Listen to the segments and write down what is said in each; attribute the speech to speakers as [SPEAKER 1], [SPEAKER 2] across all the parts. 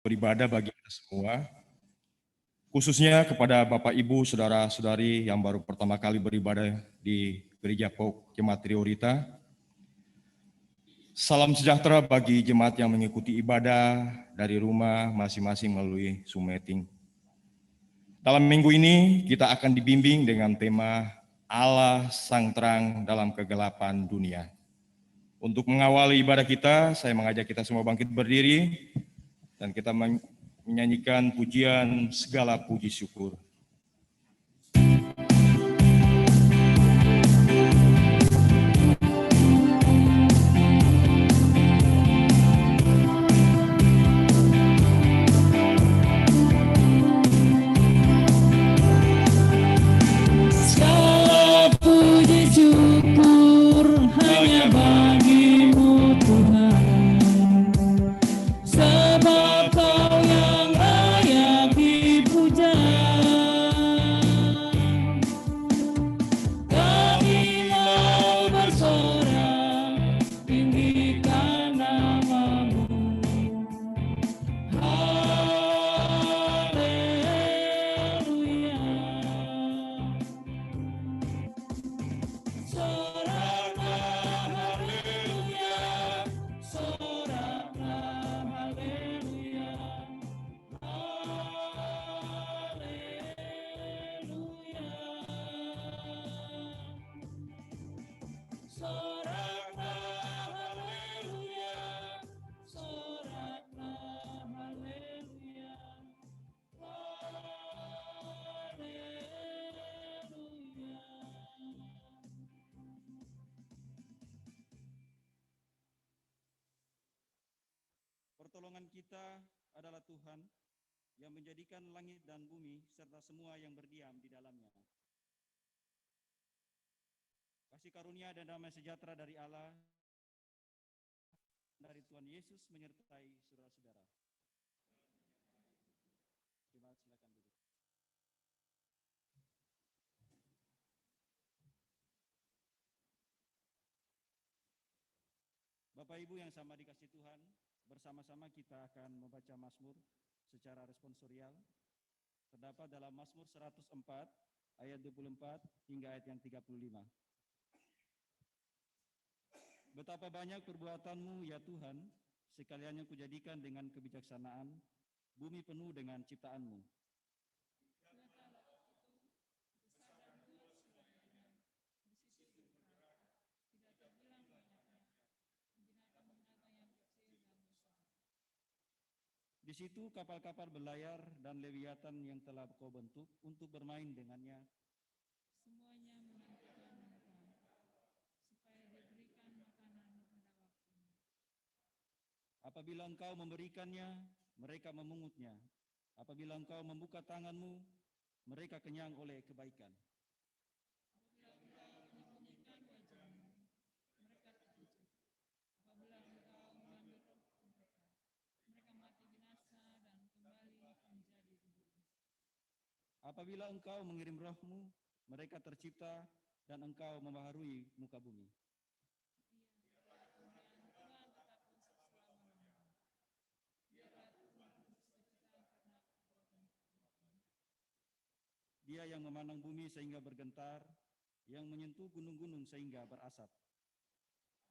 [SPEAKER 1] beribadah bagi kita semua, khususnya kepada Bapak Ibu, Saudara-saudari yang baru pertama kali beribadah di Gereja POK Jemaat Triorita. Salam sejahtera bagi jemaat yang mengikuti ibadah dari rumah masing-masing melalui Zoom meeting. Dalam minggu ini kita akan dibimbing dengan tema Allah Sang Terang dalam Kegelapan Dunia. Untuk mengawali ibadah kita, saya mengajak kita semua bangkit berdiri dan kita menyanyikan pujian segala puji syukur.
[SPEAKER 2] Pertolongan kita adalah Tuhan yang menjadikan langit dan bumi serta semua yang berdiam di dalamnya. Kasih karunia dan damai sejahtera dari Allah, dari Tuhan Yesus menyertai saudara-saudara. Terima kasih, silakan duduk. Bapak Ibu yang sama dikasih Tuhan, bersama-sama kita akan membaca Mazmur secara responsorial. Terdapat dalam Mazmur 104 ayat 24 hingga ayat yang 35. Betapa banyak perbuatanmu ya Tuhan, sekalian yang kujadikan dengan kebijaksanaan, bumi penuh dengan ciptaanmu. Di situ kapal-kapal berlayar dan lewiatan yang telah kau bentuk untuk bermain dengannya.
[SPEAKER 3] Semuanya menantikan engkau, supaya diberikan makanan pada waktunya.
[SPEAKER 2] Apabila engkau memberikannya, mereka memungutnya. Apabila engkau membuka tanganmu, mereka kenyang oleh kebaikan.
[SPEAKER 3] Apabila engkau menyembunyikan wajahmu, mereka terkejut. Apabila engkau mengambil roh mereka, mereka mati binasa dan kembali menjadi debu.
[SPEAKER 2] Apabila engkau mengirim rohmu, mereka tercipta dan engkau membaharui muka bumi.
[SPEAKER 3] Iya, kemuliaan Tuhan tetap untuk selama-lamanya. Biarlah Tuhan bersuka-cita karena perbuatan-perbuatan.
[SPEAKER 2] Dia yang memandang bumi sehingga bergentar, yang menyentuh gunung-gunung sehingga berasap.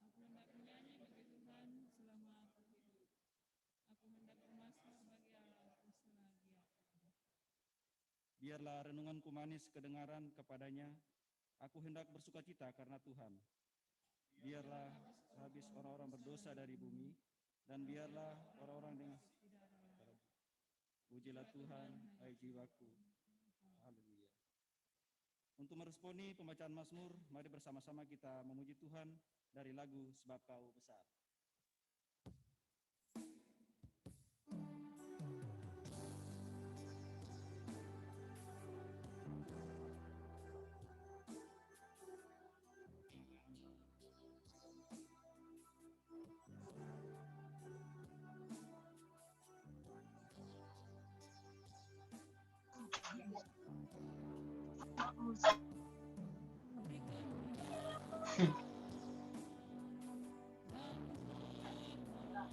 [SPEAKER 3] Aku hendak menyanyi bagi Tuhan selama aku hidup. Aku hendak bermazmur bagi Allahku selagi aku ada.
[SPEAKER 2] Biarlah renunganku manis kedengaran kepadanya. Aku hendak bersukacita karena Tuhan. Biarlah habis orang-orang berdosa dari bumi, dan biarlah orang-orang dengan pujilah Tuhan, hai jiwaku. Haleluya. Untuk meresponi pembacaan Mazmur, mari bersama-sama kita memuji Tuhan dari lagu Sebab Kau Besar.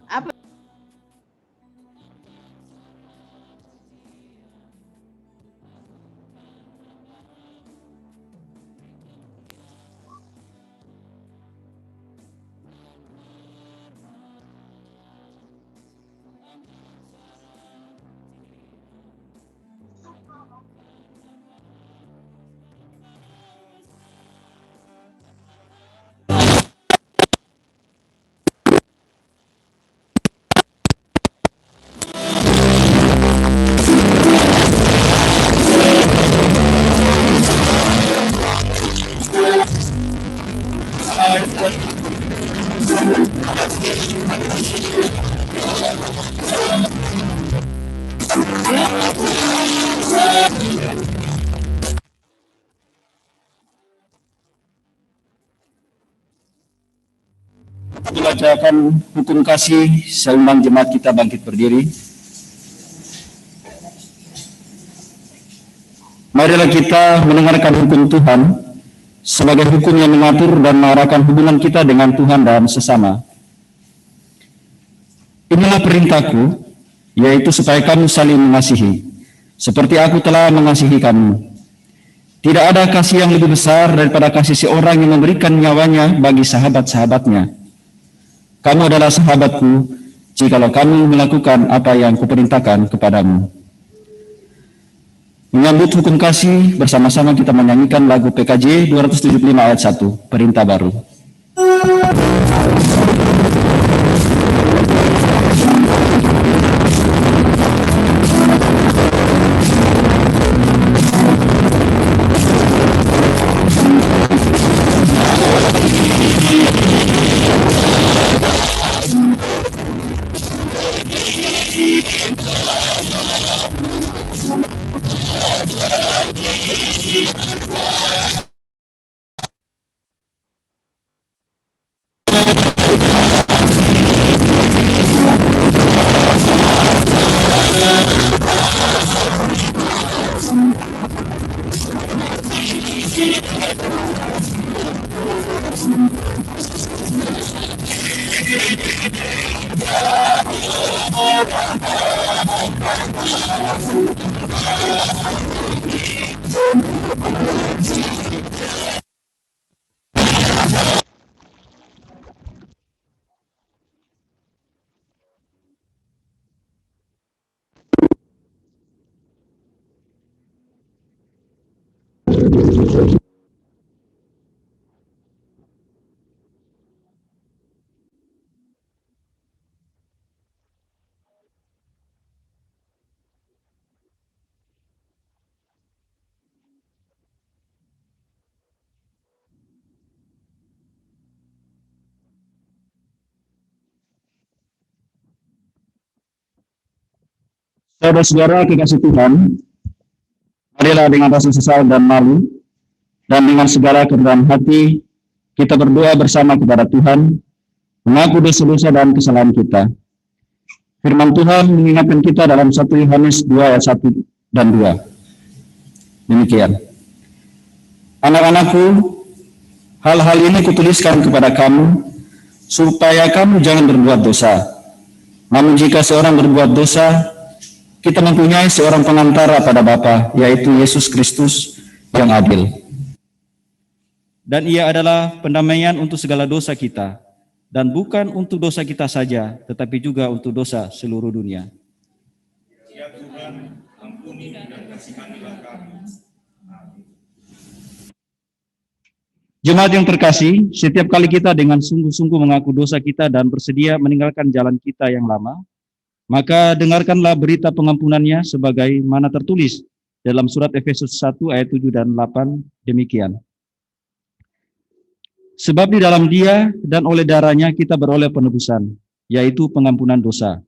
[SPEAKER 4] Apa? Dibacakan hukum kasih, saya undang jemaat kita bangkit berdiri. Marilah kita mendengarkan hukum Tuhan sebagai hukum yang mengatur dan mengarahkan hubungan kita dengan Tuhan dan sesama. Inilah perintahku, yaitu supaya kamu saling mengasihi, seperti aku telah mengasihi kamu. Tidak ada kasih yang lebih besar daripada kasih seorang yang memberikan nyawanya bagi sahabat-sahabatnya. Kamu adalah sahabatku, jikalau kamu melakukan apa yang kuperintahkan kepadamu. Menyambut hukum kasih, bersama-sama kita menyanyikan lagu PKJ 275 ayat 1, Perintah Baru. Saudara-saudara kekasih Tuhan, marilah dengan rasa sesal dan malu, dan dengan segala kerendahan hati, kita berdoa bersama kepada Tuhan, mengaku dosa-dosa dan kesalahan kita. Firman Tuhan mengingatkan kita dalam 1 Yohanes 2 ayat 1 dan 2. Demikian. Anak-anakku, hal-hal ini kutuliskan kepada kamu, supaya kamu jangan berbuat dosa. Namun jika seorang berbuat dosa, kita mempunyai seorang pengantara pada Bapa, yaitu Yesus Kristus yang adil.
[SPEAKER 2] Dan ia adalah pendamaian untuk segala dosa kita, dan bukan untuk dosa kita saja, tetapi juga untuk dosa seluruh dunia.
[SPEAKER 1] Ya Tuhan, ampuni dan kasihanilah kami.
[SPEAKER 2] Jemaat yang terkasih, setiap kali kita dengan sungguh-sungguh mengaku dosa kita dan bersedia meninggalkan jalan kita yang lama, maka dengarkanlah berita pengampunannya sebagaimana tertulis dalam surat Efesus 1 ayat 7 dan 8 demikian. Sebab di dalam Dia dan oleh darahnya kita beroleh penebusan, yaitu pengampunan dosa,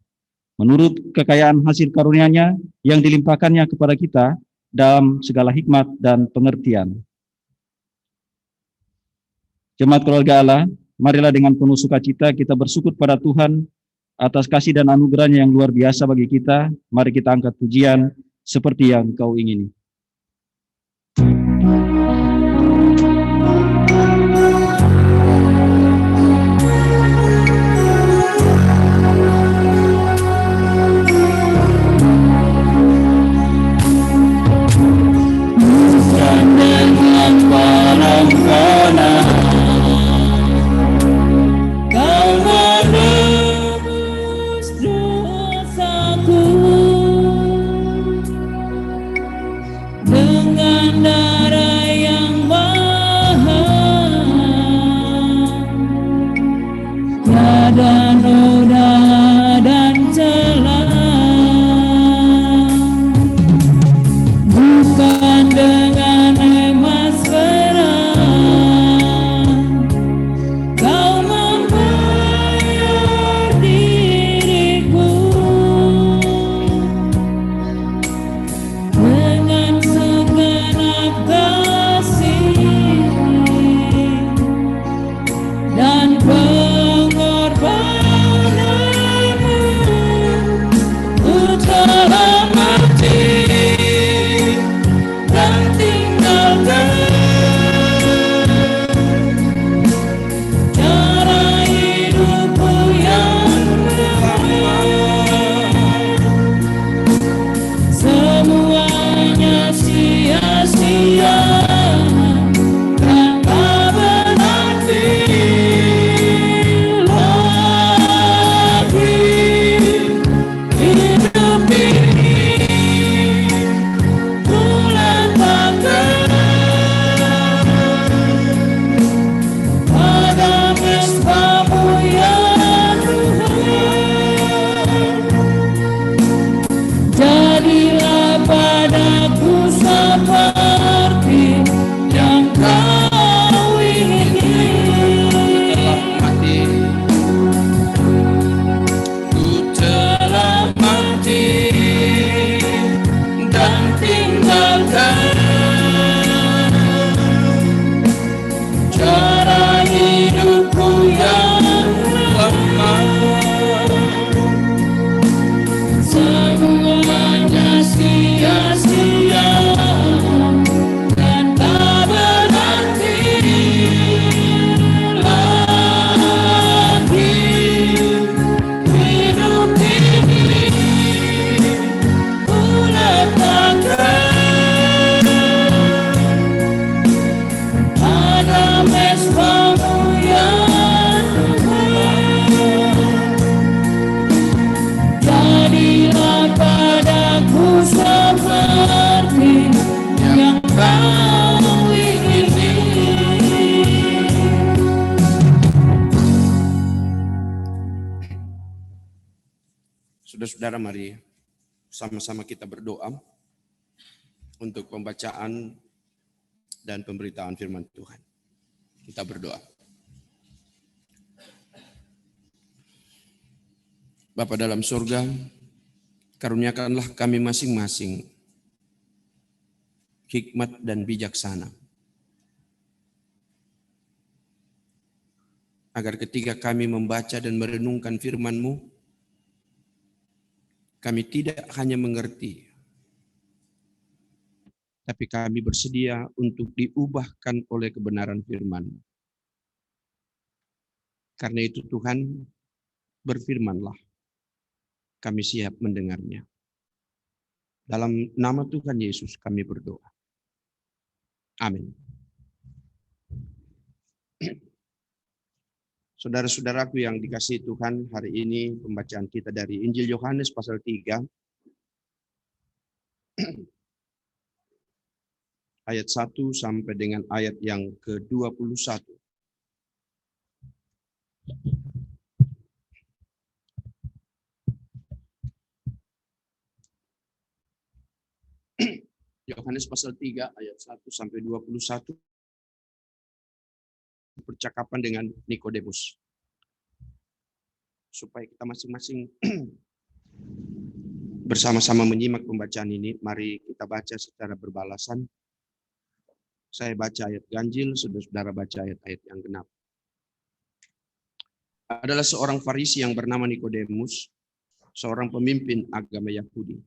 [SPEAKER 2] menurut kekayaan hasil karunia-Nya yang dilimpahkannya kepada kita dalam segala hikmat dan pengertian. Jemaat keluarga Allah, marilah dengan penuh sukacita kita bersyukur pada Tuhan atas kasih dan anugerah-Nya yang luar biasa bagi kita. Mari kita angkat pujian seperti yang Kau ingini.
[SPEAKER 5] Saudara-saudara, mari sama-sama kita berdoa untuk pembacaan dan pemberitaan firman Tuhan. Kita berdoa. Bapa dalam surga, karuniakanlah kami masing-masing hikmat dan bijaksana, agar ketika kami membaca dan merenungkan firman-Mu, kami tidak hanya mengerti, tapi kami bersedia untuk diubahkan oleh kebenaran firman-Mu. Karena itu Tuhan, berfirmanlah, kami siap mendengarnya. Dalam nama Tuhan Yesus kami berdoa. Amin. Saudara-saudaraku yang dikasihi Tuhan, hari ini pembacaan kita dari Injil Yohanes pasal 3 ayat 1 sampai dengan ayat yang ke-21. Yohanes pasal 3 ayat 1 sampai 21. Percakapan dengan Nikodemus. Supaya kita masing-masing bersama-sama menyimak pembacaan ini, mari kita baca secara berbalasan. Saya baca ayat ganjil, saudara-saudara baca ayat-ayat yang genap. Adalah seorang Farisi yang bernama Nikodemus, seorang pemimpin agama Yahudi.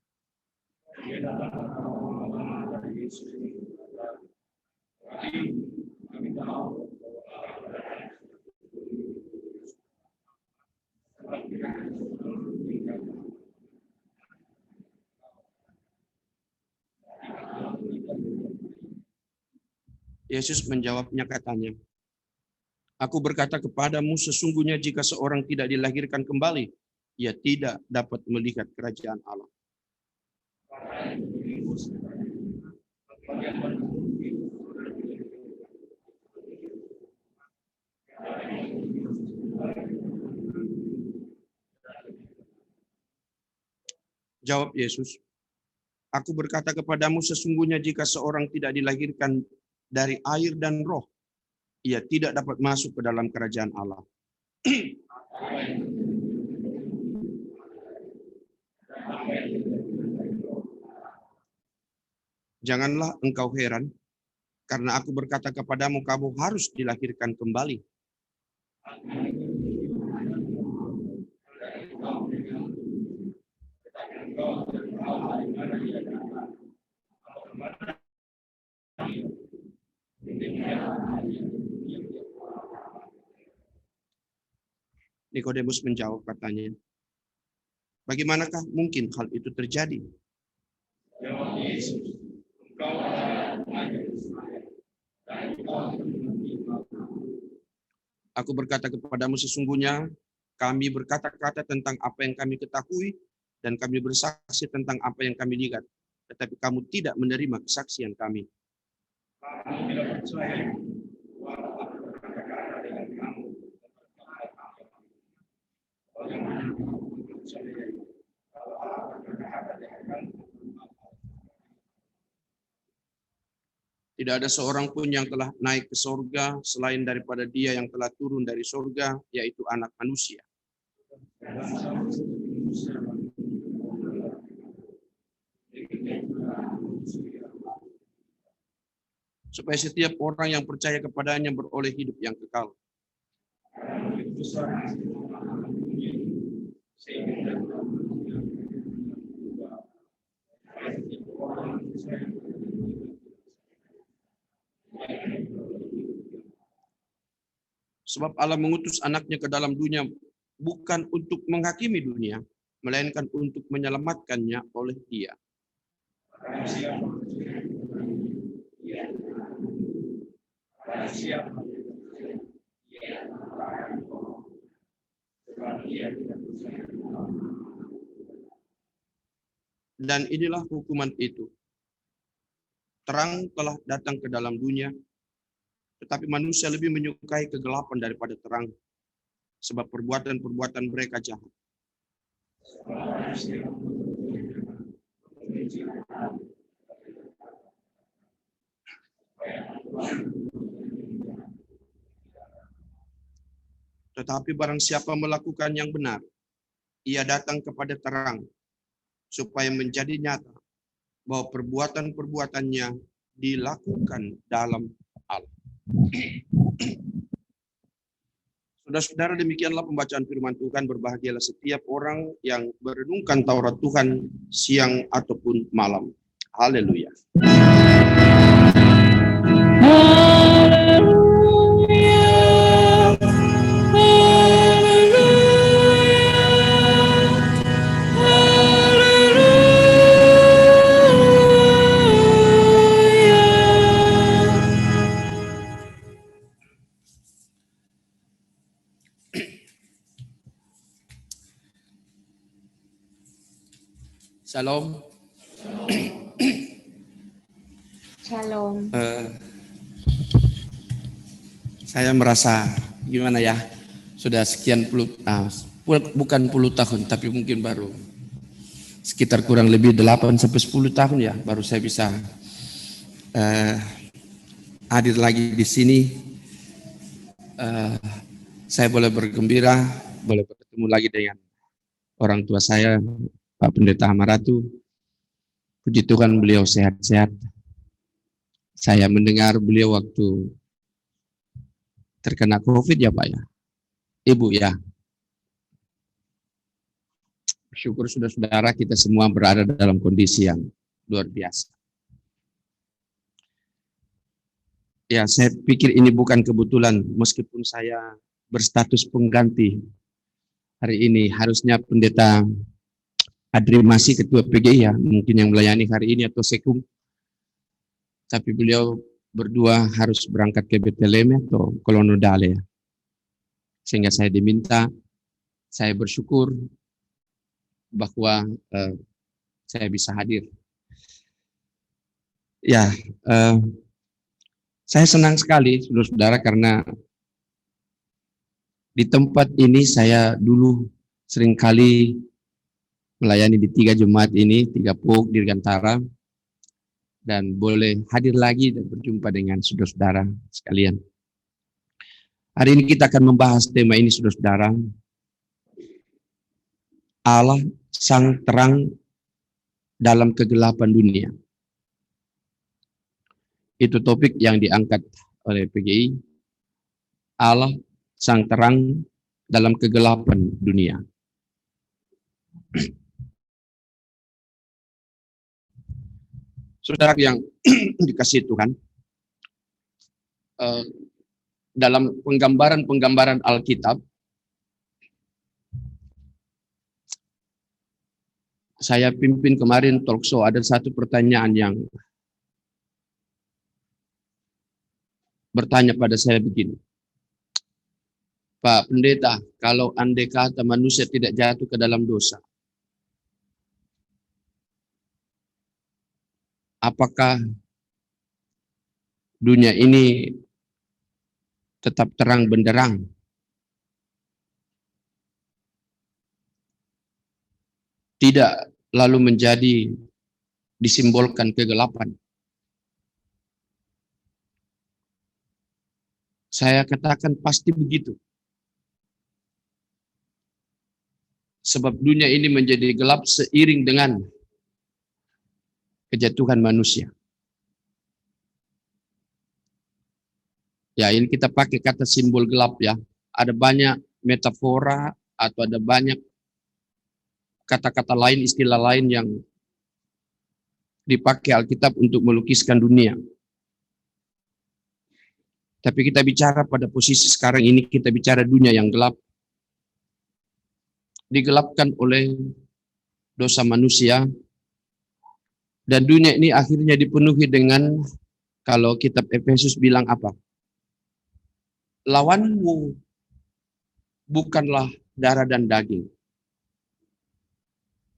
[SPEAKER 5] Yesus menjawabnya katanya, "Aku berkata kepadamu, sesungguhnya jika seorang tidak dilahirkan kembali, ia tidak dapat melihat kerajaan Allah." Jawab Yesus, "Aku berkata kepadamu, sesungguhnya jika seorang tidak dilahirkan dari air dan roh, ia tidak dapat masuk ke dalam kerajaan Allah." Janganlah engkau heran, karena aku berkata kepadamu, kamu harus dilahirkan kembali. Nikodemus menjawab katanya, "Bagaimanakah mungkin hal itu terjadi?" Aku berkata kepadamu, sesungguhnya kami berkata-kata tentang apa yang kami ketahui dan kami bersaksi tentang apa yang kami lihat, tetapi kamu tidak menerima kesaksian kami. Kamu tidak percaya bahwa aku berkata-kata dengan kamu. Bagaimana kamu percaya bahwa aku berkata dengan kamu? Tidak ada seorang pun yang telah naik ke sorga selain daripada Dia yang telah turun dari sorga, yaitu Anak Manusia. Supaya setiap orang yang percaya kepadanya beroleh hidup yang kekal. Sebab Allah mengutus anaknya ke dalam dunia bukan untuk menghakimi dunia, melainkan untuk menyelamatkannya oleh Dia. Dan inilah hukuman itu. Terang telah datang ke dalam dunia, tetapi manusia lebih menyukai kegelapan daripada terang, sebab perbuatan-perbuatan mereka jahat. Tetapi barang siapa melakukan yang benar, ia datang kepada terang, supaya menjadi nyata bahwa perbuatan-perbuatannya dilakukan dalam Allah. Saudara-saudara, demikianlah pembacaan firman Tuhan. Berbahagialah setiap orang yang merenungkan Taurat Tuhan siang ataupun malam. Haleluya. Shalom.
[SPEAKER 6] Shalom.
[SPEAKER 5] Saya merasa gimana ya, sudah sekian bukan puluh tahun, tapi mungkin baru sekitar kurang lebih 8 sampai 10 tahun ya, baru saya bisa hadir lagi di sini. Saya boleh bergembira, boleh bertemu lagi dengan orang tua saya, Pak Pendeta Amaratu. Puji Tuhan, beliau sehat-sehat. Saya mendengar beliau waktu terkena COVID ya Pak ya. Ibu ya. Syukur saudara-saudara kita semua berada dalam kondisi yang luar biasa. Ya, saya pikir ini bukan kebetulan, meskipun saya berstatus pengganti hari ini. Harusnya Pendeta Adri masih ketua PGI ya, mungkin yang melayani hari ini atau Sekum. Tapi beliau berdua harus berangkat ke Bethlehem atau Kolonodale ya. Sehingga saya diminta, saya bersyukur bahwa saya bisa hadir. Ya, saya senang sekali saudara-saudara karena di tempat ini saya dulu seringkali melayani di 3 jemaat ini, 3 POG Dirgantara, dan boleh hadir lagi dan berjumpa dengan saudara-saudara sekalian. Hari ini kita akan membahas tema ini saudara-saudara. Allah sang terang dalam kegelapan dunia. Itu topik yang diangkat oleh PGI. Allah sang terang dalam kegelapan dunia. Saudara yang dikasihi Tuhan, dalam penggambaran Alkitab, saya pimpin kemarin talk show, ada satu pertanyaan yang bertanya pada saya begini, Pak Pendeta, kalau andai kata manusia tidak jatuh ke dalam dosa, apakah dunia ini tetap terang benderang? Tidak lalu menjadi disimbolkan kegelapan? Saya katakan pasti begitu. Sebab dunia ini menjadi gelap seiring dengan kejatuhan manusia. Ya, ini kita pakai kata simbol gelap ya. Ada banyak metafora atau ada banyak kata-kata lain, istilah lain yang dipakai Alkitab untuk melukiskan dunia. Tapi kita bicara pada posisi sekarang ini, kita bicara dunia yang gelap. Digelapkan oleh dosa manusia. Dan dunia ini akhirnya dipenuhi dengan, kalau kitab Efesus bilang apa? Lawanmu bukanlah darah dan daging,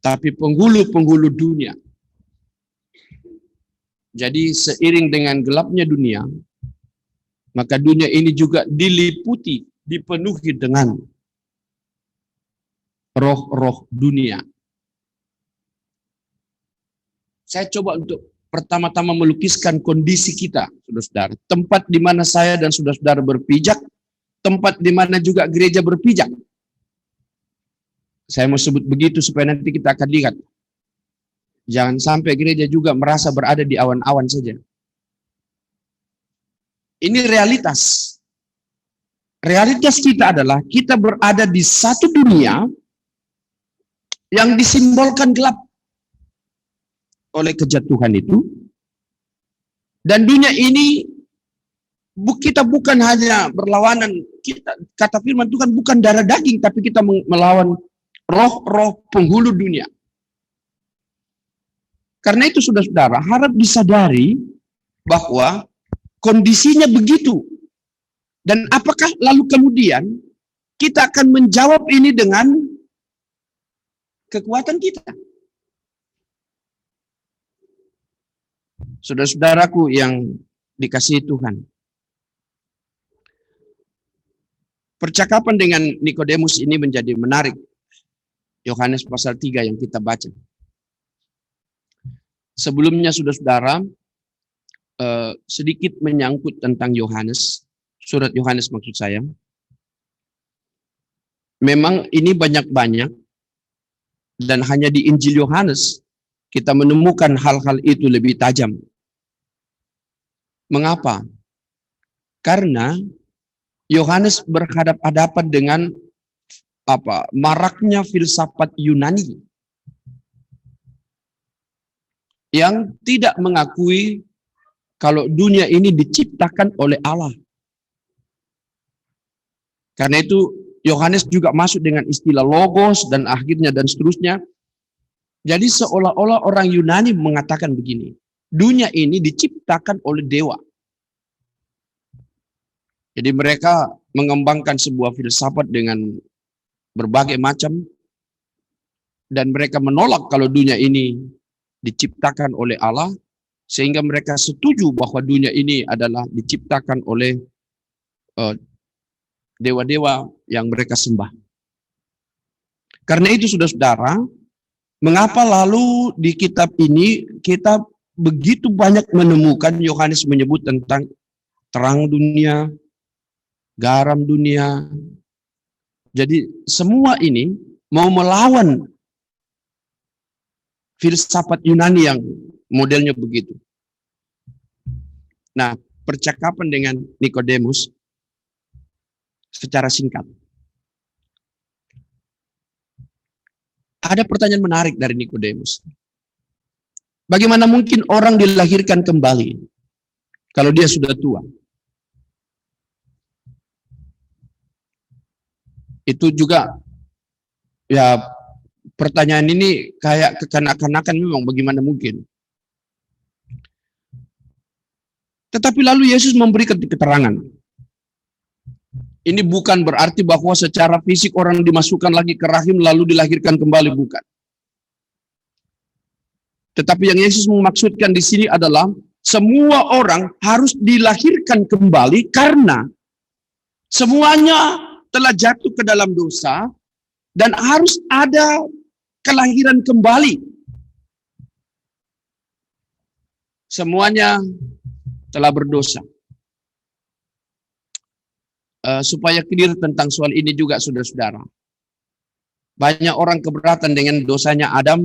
[SPEAKER 5] tapi penghulu-penghulu dunia. Jadi seiring dengan gelapnya dunia, maka dunia ini juga diliputi, dipenuhi dengan roh-roh dunia. Saya coba untuk pertama-tama melukiskan kondisi kita, saudara-saudara. Tempat di mana saya dan saudara-saudara berpijak, tempat di mana juga gereja berpijak. Saya mau sebut begitu supaya nanti kita akan lihat. Jangan sampai gereja juga merasa berada di awan-awan saja. Ini realitas. Realitas kita adalah kita berada di satu dunia yang disimbolkan gelap oleh kejatuhan itu. Dan dunia ini kita bukan hanya berlawanan, kata firman Tuhan bukan darah daging, tapi kita melawan roh-roh penghulu dunia. Karena itu saudara-saudara harap disadari bahwa kondisinya begitu. Dan apakah lalu kemudian kita akan menjawab ini dengan kekuatan kita? Saudara-saudaraku yang dikasihi Tuhan. Percakapan dengan Nikodemus ini menjadi menarik. Yohanes pasal 3 yang kita baca. Sebelumnya saudara-saudara, sedikit menyangkut tentang Yohanes. Surat Yohanes maksud saya. Memang ini banyak-banyak dan hanya di Injil Yohanes kita menemukan hal-hal itu lebih tajam. Mengapa? Karena Yohanes berhadapan dengan maraknya filsafat Yunani yang tidak mengakui kalau dunia ini diciptakan oleh Allah. Karena itu Yohanes juga masuk dengan istilah logos dan akhirnya dan seterusnya. Jadi seolah-olah orang Yunani mengatakan begini, dunia ini diciptakan oleh dewa. Jadi mereka mengembangkan sebuah filsafat dengan berbagai macam dan mereka menolak kalau dunia ini diciptakan oleh Allah, sehingga mereka setuju bahwa dunia ini adalah diciptakan oleh dewa-dewa yang mereka sembah. Karena itu saudara-saudara, mengapa lalu di kitab ini kita begitu banyak menemukan Yohanes menyebut tentang terang dunia, garam dunia. Jadi semua ini mau melawan filsafat Yunani yang modelnya begitu. Nah, percakapan dengan Nikodemus secara singkat. Ada pertanyaan menarik dari Nikodemus. Bagaimana mungkin orang dilahirkan kembali kalau dia sudah tua? Itu juga ya pertanyaan ini kayak kekanak-kanakan memang, bagaimana mungkin. Tetapi lalu Yesus memberi keterangan. Ini bukan berarti bahwa secara fisik orang dimasukkan lagi ke rahim lalu dilahirkan kembali, bukan. Tetapi yang Yesus memaksudkan di sini adalah semua orang harus dilahirkan kembali karena semuanya telah jatuh ke dalam dosa dan harus ada kelahiran kembali. Semuanya telah berdosa. Supaya clear tentang soal ini juga saudara-saudara. Banyak orang keberatan dengan dosanya Adam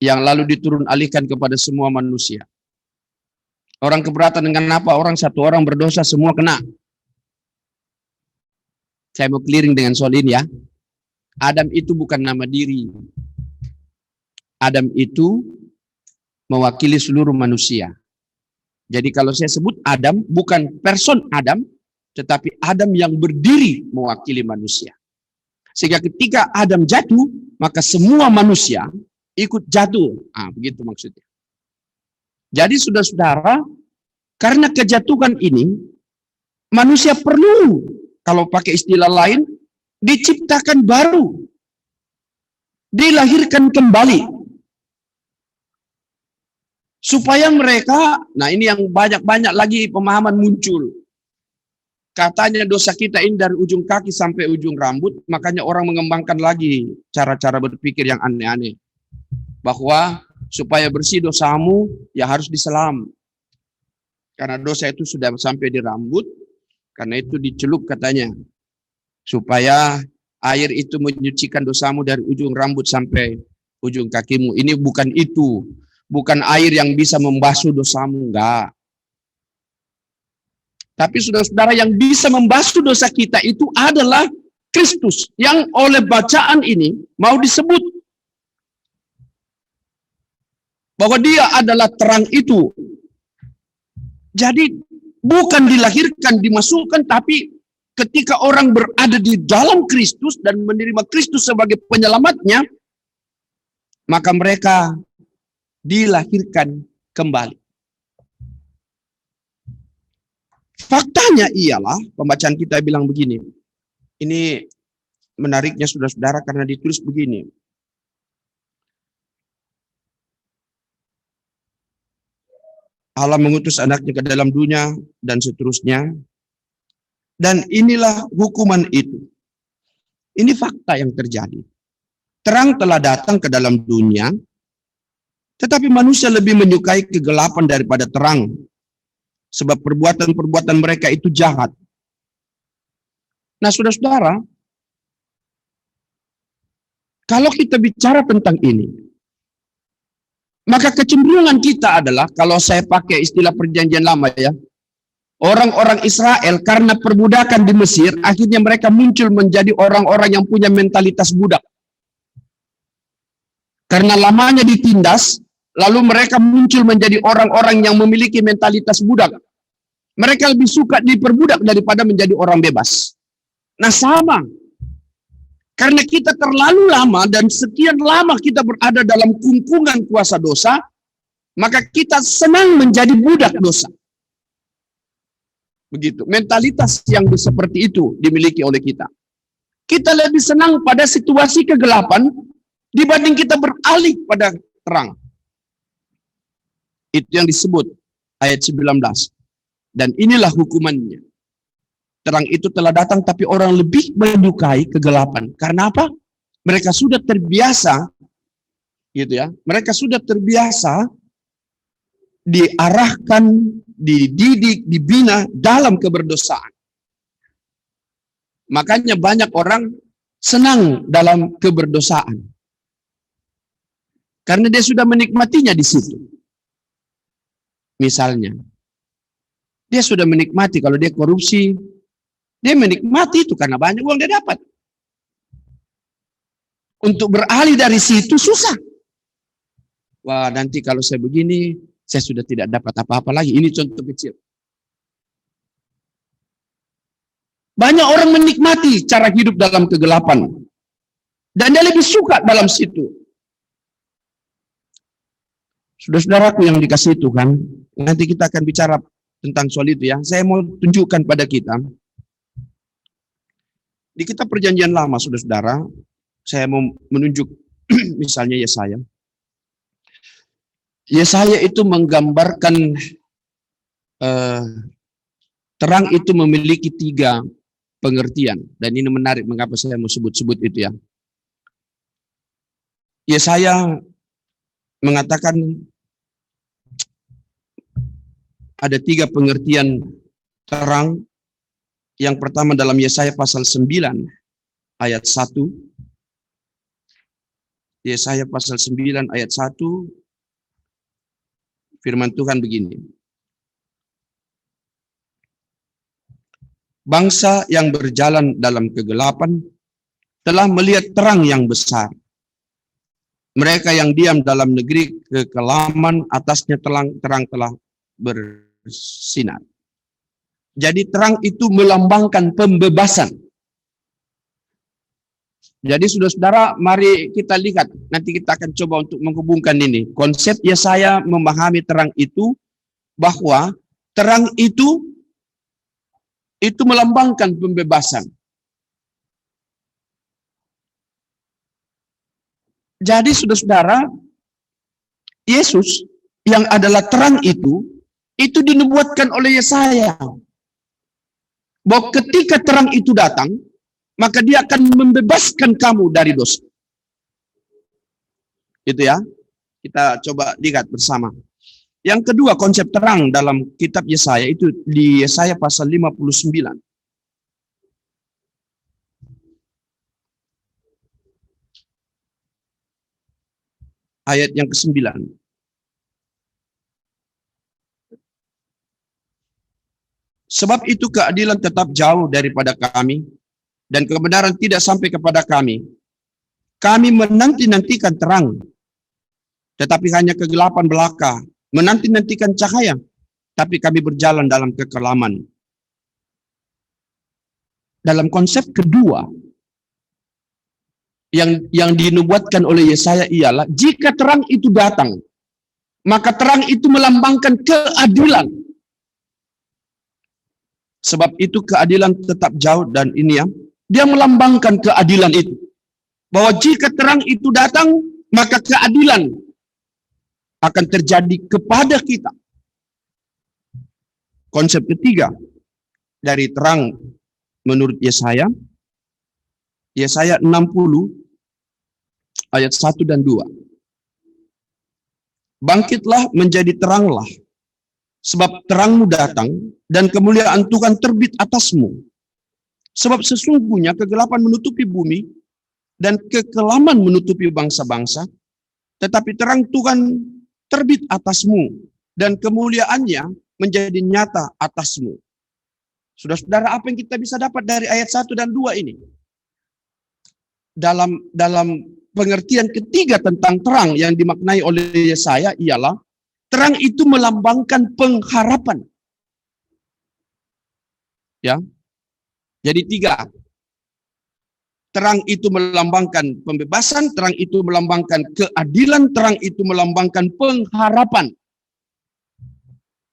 [SPEAKER 5] yang lalu diturun alihkan kepada semua manusia. Orang keberatan dengan apa? Satu orang berdosa semua kena. Saya mau clearing dengan soal ini ya. Adam itu bukan nama diri. Adam itu mewakili seluruh manusia. Jadi kalau saya sebut Adam, bukan person Adam, tetapi Adam yang berdiri mewakili manusia. Sehingga ketika Adam jatuh, maka semua manusia ikut jatuh. Begitu maksudnya. Jadi saudara-saudara, karena kejatuhan ini, manusia perlu, kalau pakai istilah lain, diciptakan baru. Dilahirkan kembali. Supaya mereka, nah ini yang banyak-banyak lagi pemahaman muncul. Katanya dosa kita ini dari ujung kaki sampai ujung rambut, makanya orang mengembangkan lagi cara-cara berpikir yang aneh-aneh. Bahwa supaya bersih dosamu, ya harus diselam. Karena dosa itu sudah sampai di rambut, karena itu dicelup katanya. Supaya air itu menyucikan dosamu dari ujung rambut sampai ujung kakimu. Ini bukan itu. Bukan air yang bisa membasuh dosamu, enggak. Tapi saudara-saudara, yang bisa membasuh dosa kita itu adalah Kristus. Yang oleh bacaan ini mau disebut bahwa dia adalah terang itu. Jadi bukan dilahirkan, dimasukkan, tapi ketika orang berada di dalam Kristus dan menerima Kristus sebagai penyelamatnya, maka mereka dilahirkan kembali. Faktanya ialah, pembacaan kita bilang begini. Ini menariknya saudara-saudara karena ditulis begini. Allah mengutus anaknya ke dalam dunia dan seterusnya. Dan inilah hukuman itu. Ini fakta yang terjadi. Terang telah datang ke dalam dunia, tetapi manusia lebih menyukai kegelapan daripada terang. Sebab perbuatan-perbuatan mereka itu jahat. Nah, saudara-saudara, kalau kita bicara tentang ini, maka kecenderungan kita adalah, kalau saya pakai istilah perjanjian lama ya, orang-orang Israel karena perbudakan di Mesir, akhirnya mereka muncul menjadi orang-orang yang punya mentalitas budak. Karena lamanya ditindas, lalu mereka muncul menjadi orang-orang yang memiliki mentalitas budak. Mereka lebih suka diperbudak daripada menjadi orang bebas. Nah, sama. Karena kita terlalu lama dan sekian lama kita berada dalam kungkungan kuasa dosa, maka kita senang menjadi budak dosa. Begitu. Mentalitas yang seperti itu dimiliki oleh kita. Kita lebih senang pada situasi kegelapan dibanding kita beralih pada terang. Itu yang disebut ayat 19. Dan inilah hukumannya. Terang itu telah datang tapi orang lebih menyukai kegelapan. Karena apa? Mereka sudah terbiasa, gitu ya. Mereka sudah terbiasa diarahkan, dididik, dibina dalam keberdosaan. Makanya banyak orang senang dalam keberdosaan. Karena dia sudah menikmatinya di situ. Misalnya, dia sudah menikmati kalau dia korupsi, dia menikmati itu karena banyak uang dia dapat. Untuk beralih dari situ susah. Wah, nanti kalau saya begini, saya sudah tidak dapat apa-apa lagi. Ini contoh kecil. Banyak orang menikmati cara hidup dalam kegelapan. Dan dia lebih suka dalam situ. Saudara-saudaraku yang dikasihi Tuhan, nanti kita akan bicara tentang soal itu ya. Saya mau tunjukkan pada kita. Di kitab perjanjian lama, saudara-saudara, saya mau menunjuk misalnya Yesaya. Yesaya itu menggambarkan terang itu memiliki 3 pengertian. Dan ini menarik mengapa saya mau sebut-sebut itu ya. Yesaya mengatakan ada 3 pengertian terang. Yang pertama dalam Yesaya pasal 9 ayat 1. Yesaya pasal 9 ayat 1. Firman Tuhan begini. Bangsa yang berjalan dalam kegelapan telah melihat terang yang besar. Mereka yang diam dalam negeri kekelaman, atasnya terang telah bersinar. Jadi terang itu melambangkan pembebasan. Jadi saudara-saudara, mari kita lihat. Nanti kita akan coba untuk menghubungkan ini. Konsep Yesaya memahami terang itu, bahwa terang itu melambangkan pembebasan. Jadi saudara-saudara, Yesus yang adalah terang itu dinubuatkan oleh Yesaya. bahwa ketika terang itu datang, maka dia akan membebaskan kamu dari dosa. Itu ya. Kita coba lihat bersama. Yang kedua, konsep terang dalam kitab Yesaya itu di Yesaya pasal 59. Ayat yang ke-9. Sebab itu keadilan tetap jauh daripada kami, dan kebenaran tidak sampai kepada kami. Kami menanti-nantikan terang, tetapi hanya kegelapan belaka. Menanti-nantikan cahaya, tapi kami berjalan dalam kekelaman. Dalam konsep kedua, yang dinubuatkan oleh Yesaya ialah, jika terang itu datang, maka terang itu melambangkan keadilan. Sebab itu keadilan tetap jauh, dan ini ya, dia melambangkan keadilan itu. Bahwa jika terang itu datang, maka keadilan akan terjadi kepada kita. Konsep ketiga dari terang menurut Yesaya, Yesaya 60 ayat 1 dan 2. Bangkitlah menjadi teranglah, sebab terangmu datang dan kemuliaan Tuhan terbit atasmu. Sebab sesungguhnya kegelapan menutupi bumi dan kekelaman menutupi bangsa-bangsa, tetapi terang Tuhan terbit atasmu dan kemuliaannya menjadi nyata atasmu. Saudara-saudara, apa yang kita bisa dapat dari ayat 1 dan 2 ini? Dalam pengertian ketiga tentang terang yang dimaknai oleh Yesaya ialah, terang itu melambangkan pengharapan. Ya. Jadi 3. Terang itu melambangkan pembebasan, terang itu melambangkan keadilan, terang itu melambangkan pengharapan.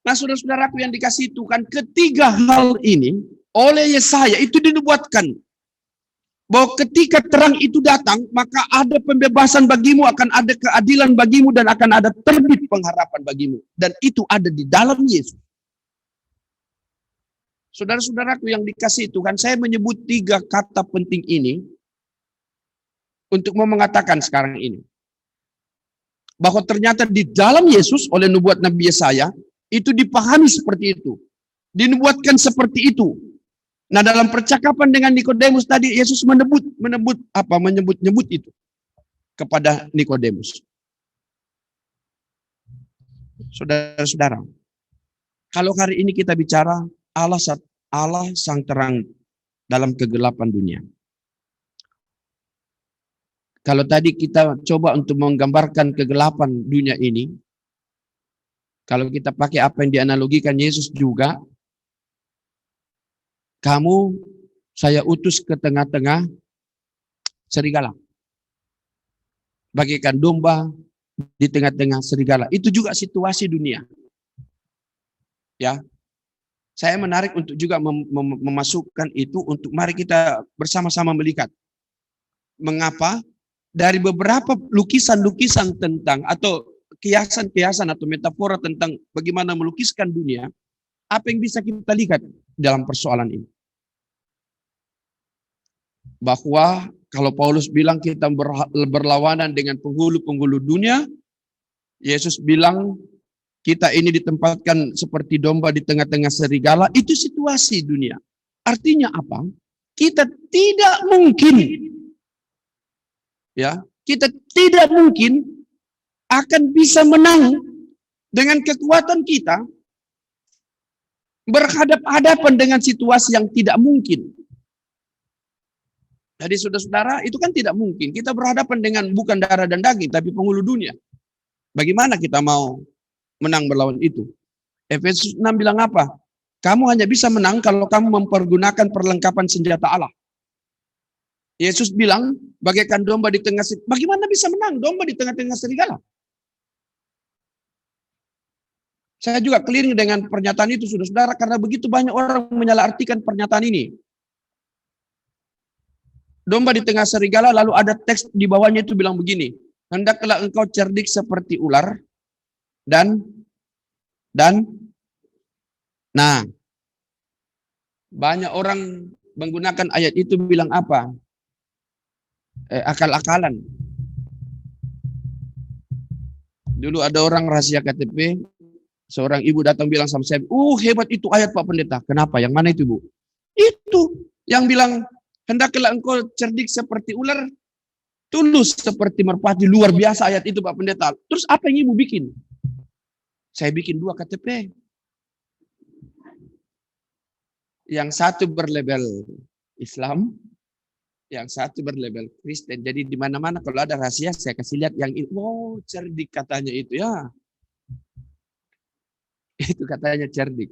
[SPEAKER 5] Nah, saudara-saudaraku yang dikasihi Tuhan, ketiga hal ini oleh Yesaya itu dinubuatkan. Bahwa ketika terang itu datang, maka ada pembebasan bagimu, akan ada keadilan bagimu, dan akan ada terbit pengharapan bagimu. Dan itu ada di dalam Yesus. Saudara-saudaraku yang dikasihi Tuhan, saya menyebut 3 kata penting ini untuk mau mengatakan sekarang ini. Bahwa ternyata di dalam Yesus oleh nubuat Nabi Yesaya, itu dipahami seperti itu. Dinubuatkan seperti itu. Nah, dalam percakapan dengan Nikodemus tadi, Yesus menyebut itu kepada Nikodemus. Saudara-saudara, kalau hari ini kita bicara Allah sang terang dalam kegelapan dunia. Kalau tadi kita coba untuk menggambarkan kegelapan dunia ini, kalau kita pakai apa yang dianalogikan Yesus juga, saya utus ke tengah-tengah serigala. Bagaikan domba di tengah-tengah serigala. Itu juga situasi dunia. Ya. Saya menarik untuk juga memasukkan itu untuk mari kita bersama-sama melihat. Mengapa dari beberapa lukisan-lukisan tentang atau kiasan-kiasan atau metafora tentang bagaimana melukiskan dunia, apa yang bisa kita lihat dalam persoalan ini? Bahwa kalau Paulus bilang kita berlawanan dengan penghulu-penghulu dunia, Yesus bilang kita ini ditempatkan seperti domba di tengah-tengah serigala, itu situasi dunia. Artinya apa? Kita tidak mungkin, ya, kita tidak mungkin akan bisa menang dengan kekuatan kita berhadapan dengan situasi yang tidak mungkin. Jadi saudara-saudara, itu kan tidak mungkin. Kita berhadapan dengan bukan darah dan daging, tapi penghulu dunia. Bagaimana kita mau menang berlawan itu? Efesus 6 bilang apa? Kamu hanya bisa menang kalau kamu mempergunakan perlengkapan senjata Allah. Yesus bilang, bagaikan domba di tengah serigala. Bagaimana bisa menang domba di tengah-tengah serigala? Saya juga keliling dengan pernyataan itu, saudara-saudara, karena begitu banyak orang menyalahartikan pernyataan ini. Domba di tengah serigala, lalu ada teks di bawahnya itu bilang begini, hendaklah engkau cerdik seperti ular, dan nah, Banyak orang menggunakan ayat itu bilang apa? Akal-akalan. Dulu ada orang rahasia KTP, seorang ibu datang bilang sama saya, hebat itu ayat Pak Pendeta. Kenapa? Yang mana itu, Bu? Itu yang bilang, hendaklah engkau cerdik seperti ular, tulus seperti merpati. Luar biasa ayat itu Pak Pendeta. Terus apa yang ibu bikin? Saya bikin 2 KTP. Yang satu berlabel Islam, yang satu berlabel Kristen. Jadi di mana-mana kalau ada rahasia saya kasih lihat yang ini. Oh, cerdik katanya itu ya. Itu katanya cerdik.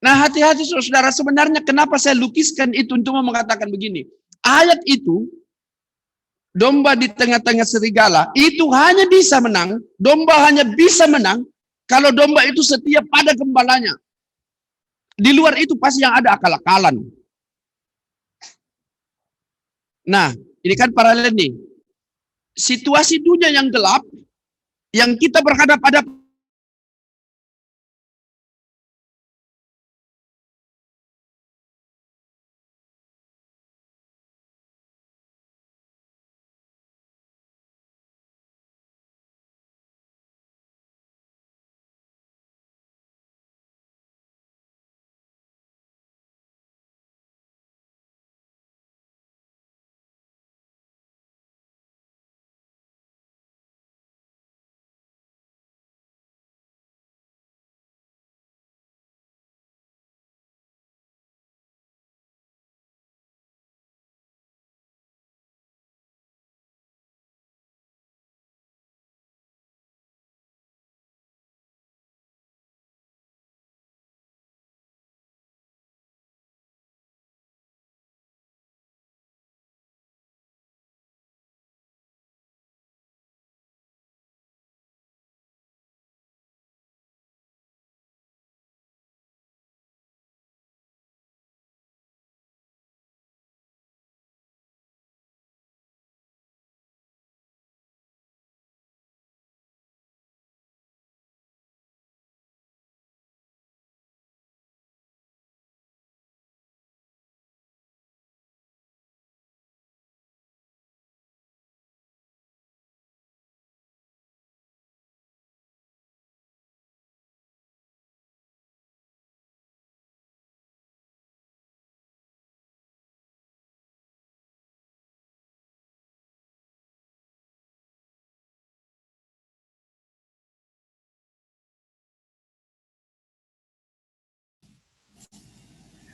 [SPEAKER 5] Nah, hati-hati saudara, sebenarnya kenapa saya lukiskan itu untuk mengatakan begini. Ayat itu, domba di tengah-tengah serigala, itu hanya bisa menang, domba hanya bisa menang, kalau domba itu setia pada gembalanya. Di luar itu pasti yang ada akal-akalan. Nah, ini kan paralel nih. Situasi dunia yang gelap, yang kita berhadapan-hadapan.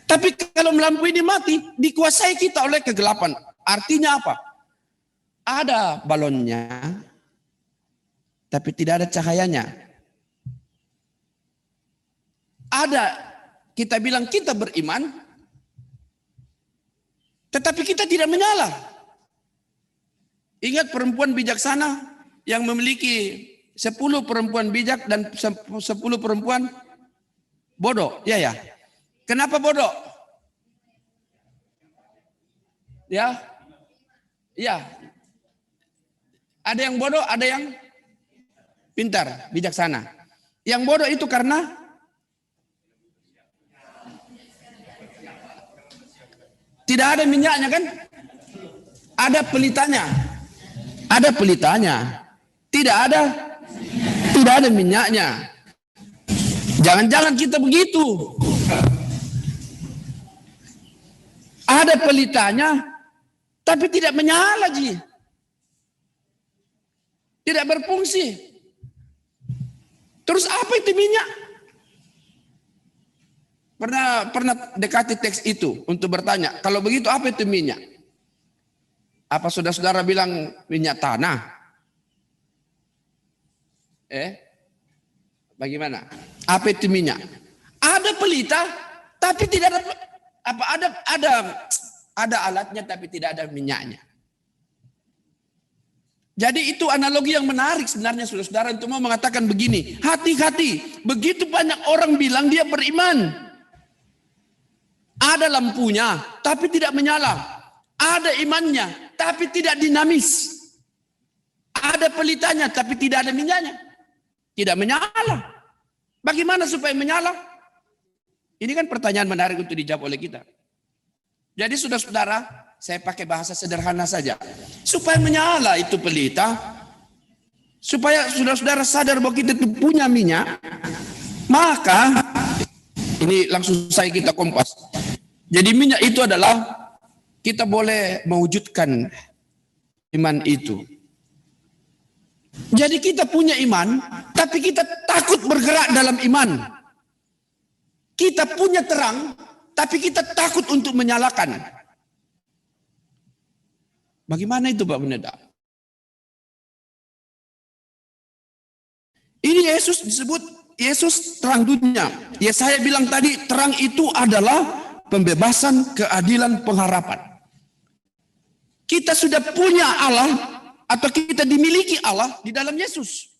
[SPEAKER 5] Tapi kalau lampu ini mati, dikuasai kita oleh kegelapan. Artinya apa? Ada balonnya, tapi tidak ada cahayanya. Ada, kita bilang kita beriman, tetapi kita tidak menyala. Ingat perempuan bijaksana yang memiliki 10 perempuan bijak dan 10 perempuan bodoh. Ya ya. Kenapa bodoh? Ya. Ya. Ada yang bodoh, ada yang pintar, bijaksana. Yang bodoh itu karena tidak ada minyaknya kan? Ada pelitanya. Ada pelitanya. Tidak ada minyaknya. Jangan-jangan kita begitu. Ada pelitanya, tapi tidak menyala, Ji. Tidak berfungsi. Terus apa itu minyak? Pernah dekati teks itu untuk bertanya, kalau begitu apa itu minyak? Apa saudara-saudara bilang minyak tanah? Bagaimana? Apa itu minyak? Ada pelita, tapi tidak ada ada alatnya tapi tidak ada minyaknya. Jadi itu analogi yang menarik sebenarnya saudara-saudara untuk mau mengatakan begini, hati-hati, begitu banyak orang bilang dia beriman. Ada lampunya tapi tidak menyala. Ada imannya tapi tidak dinamis. Ada pelitanya tapi tidak ada minyaknya. Tidak menyala. Bagaimana supaya menyala? Ini kan pertanyaan menarik untuk dijawab oleh kita. Jadi saudara-saudara, saya pakai bahasa sederhana saja. Supaya menyala itu pelita, supaya saudara-saudara sadar bahwa kita itu punya minyak, maka ini langsung saya kita kompas. Jadi minyak itu adalah kita boleh mewujudkan iman itu. Jadi kita punya iman, tapi kita takut bergerak dalam iman. Kita punya terang, tapi kita takut untuk menyalakan. Bagaimana itu Pak Pendeta? Ini Yesus disebut Yesus terang dunia. Ya saya bilang tadi terang itu adalah pembebasan, keadilan, pengharapan. Kita sudah punya Allah atau kita dimiliki Allah di dalam Yesus.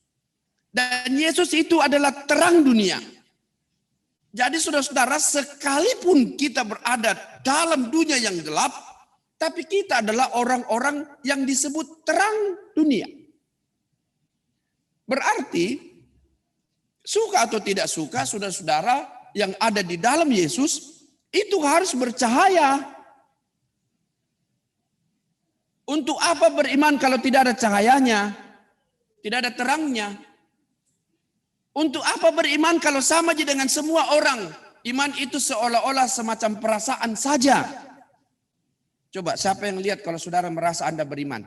[SPEAKER 5] Dan Yesus itu adalah terang dunia. Jadi saudara-saudara, sekalipun kita berada dalam dunia yang gelap, tapi kita adalah orang-orang yang disebut terang dunia. Berarti, suka atau tidak suka, saudara-saudara yang ada di dalam Yesus, itu harus bercahaya. Untuk apa beriman kalau tidak ada cahayanya? Tidak ada terangnya. Untuk apa beriman kalau sama aja dengan semua orang? Iman itu seolah-olah semacam perasaan saja. Coba siapa yang lihat kalau saudara merasa Anda beriman?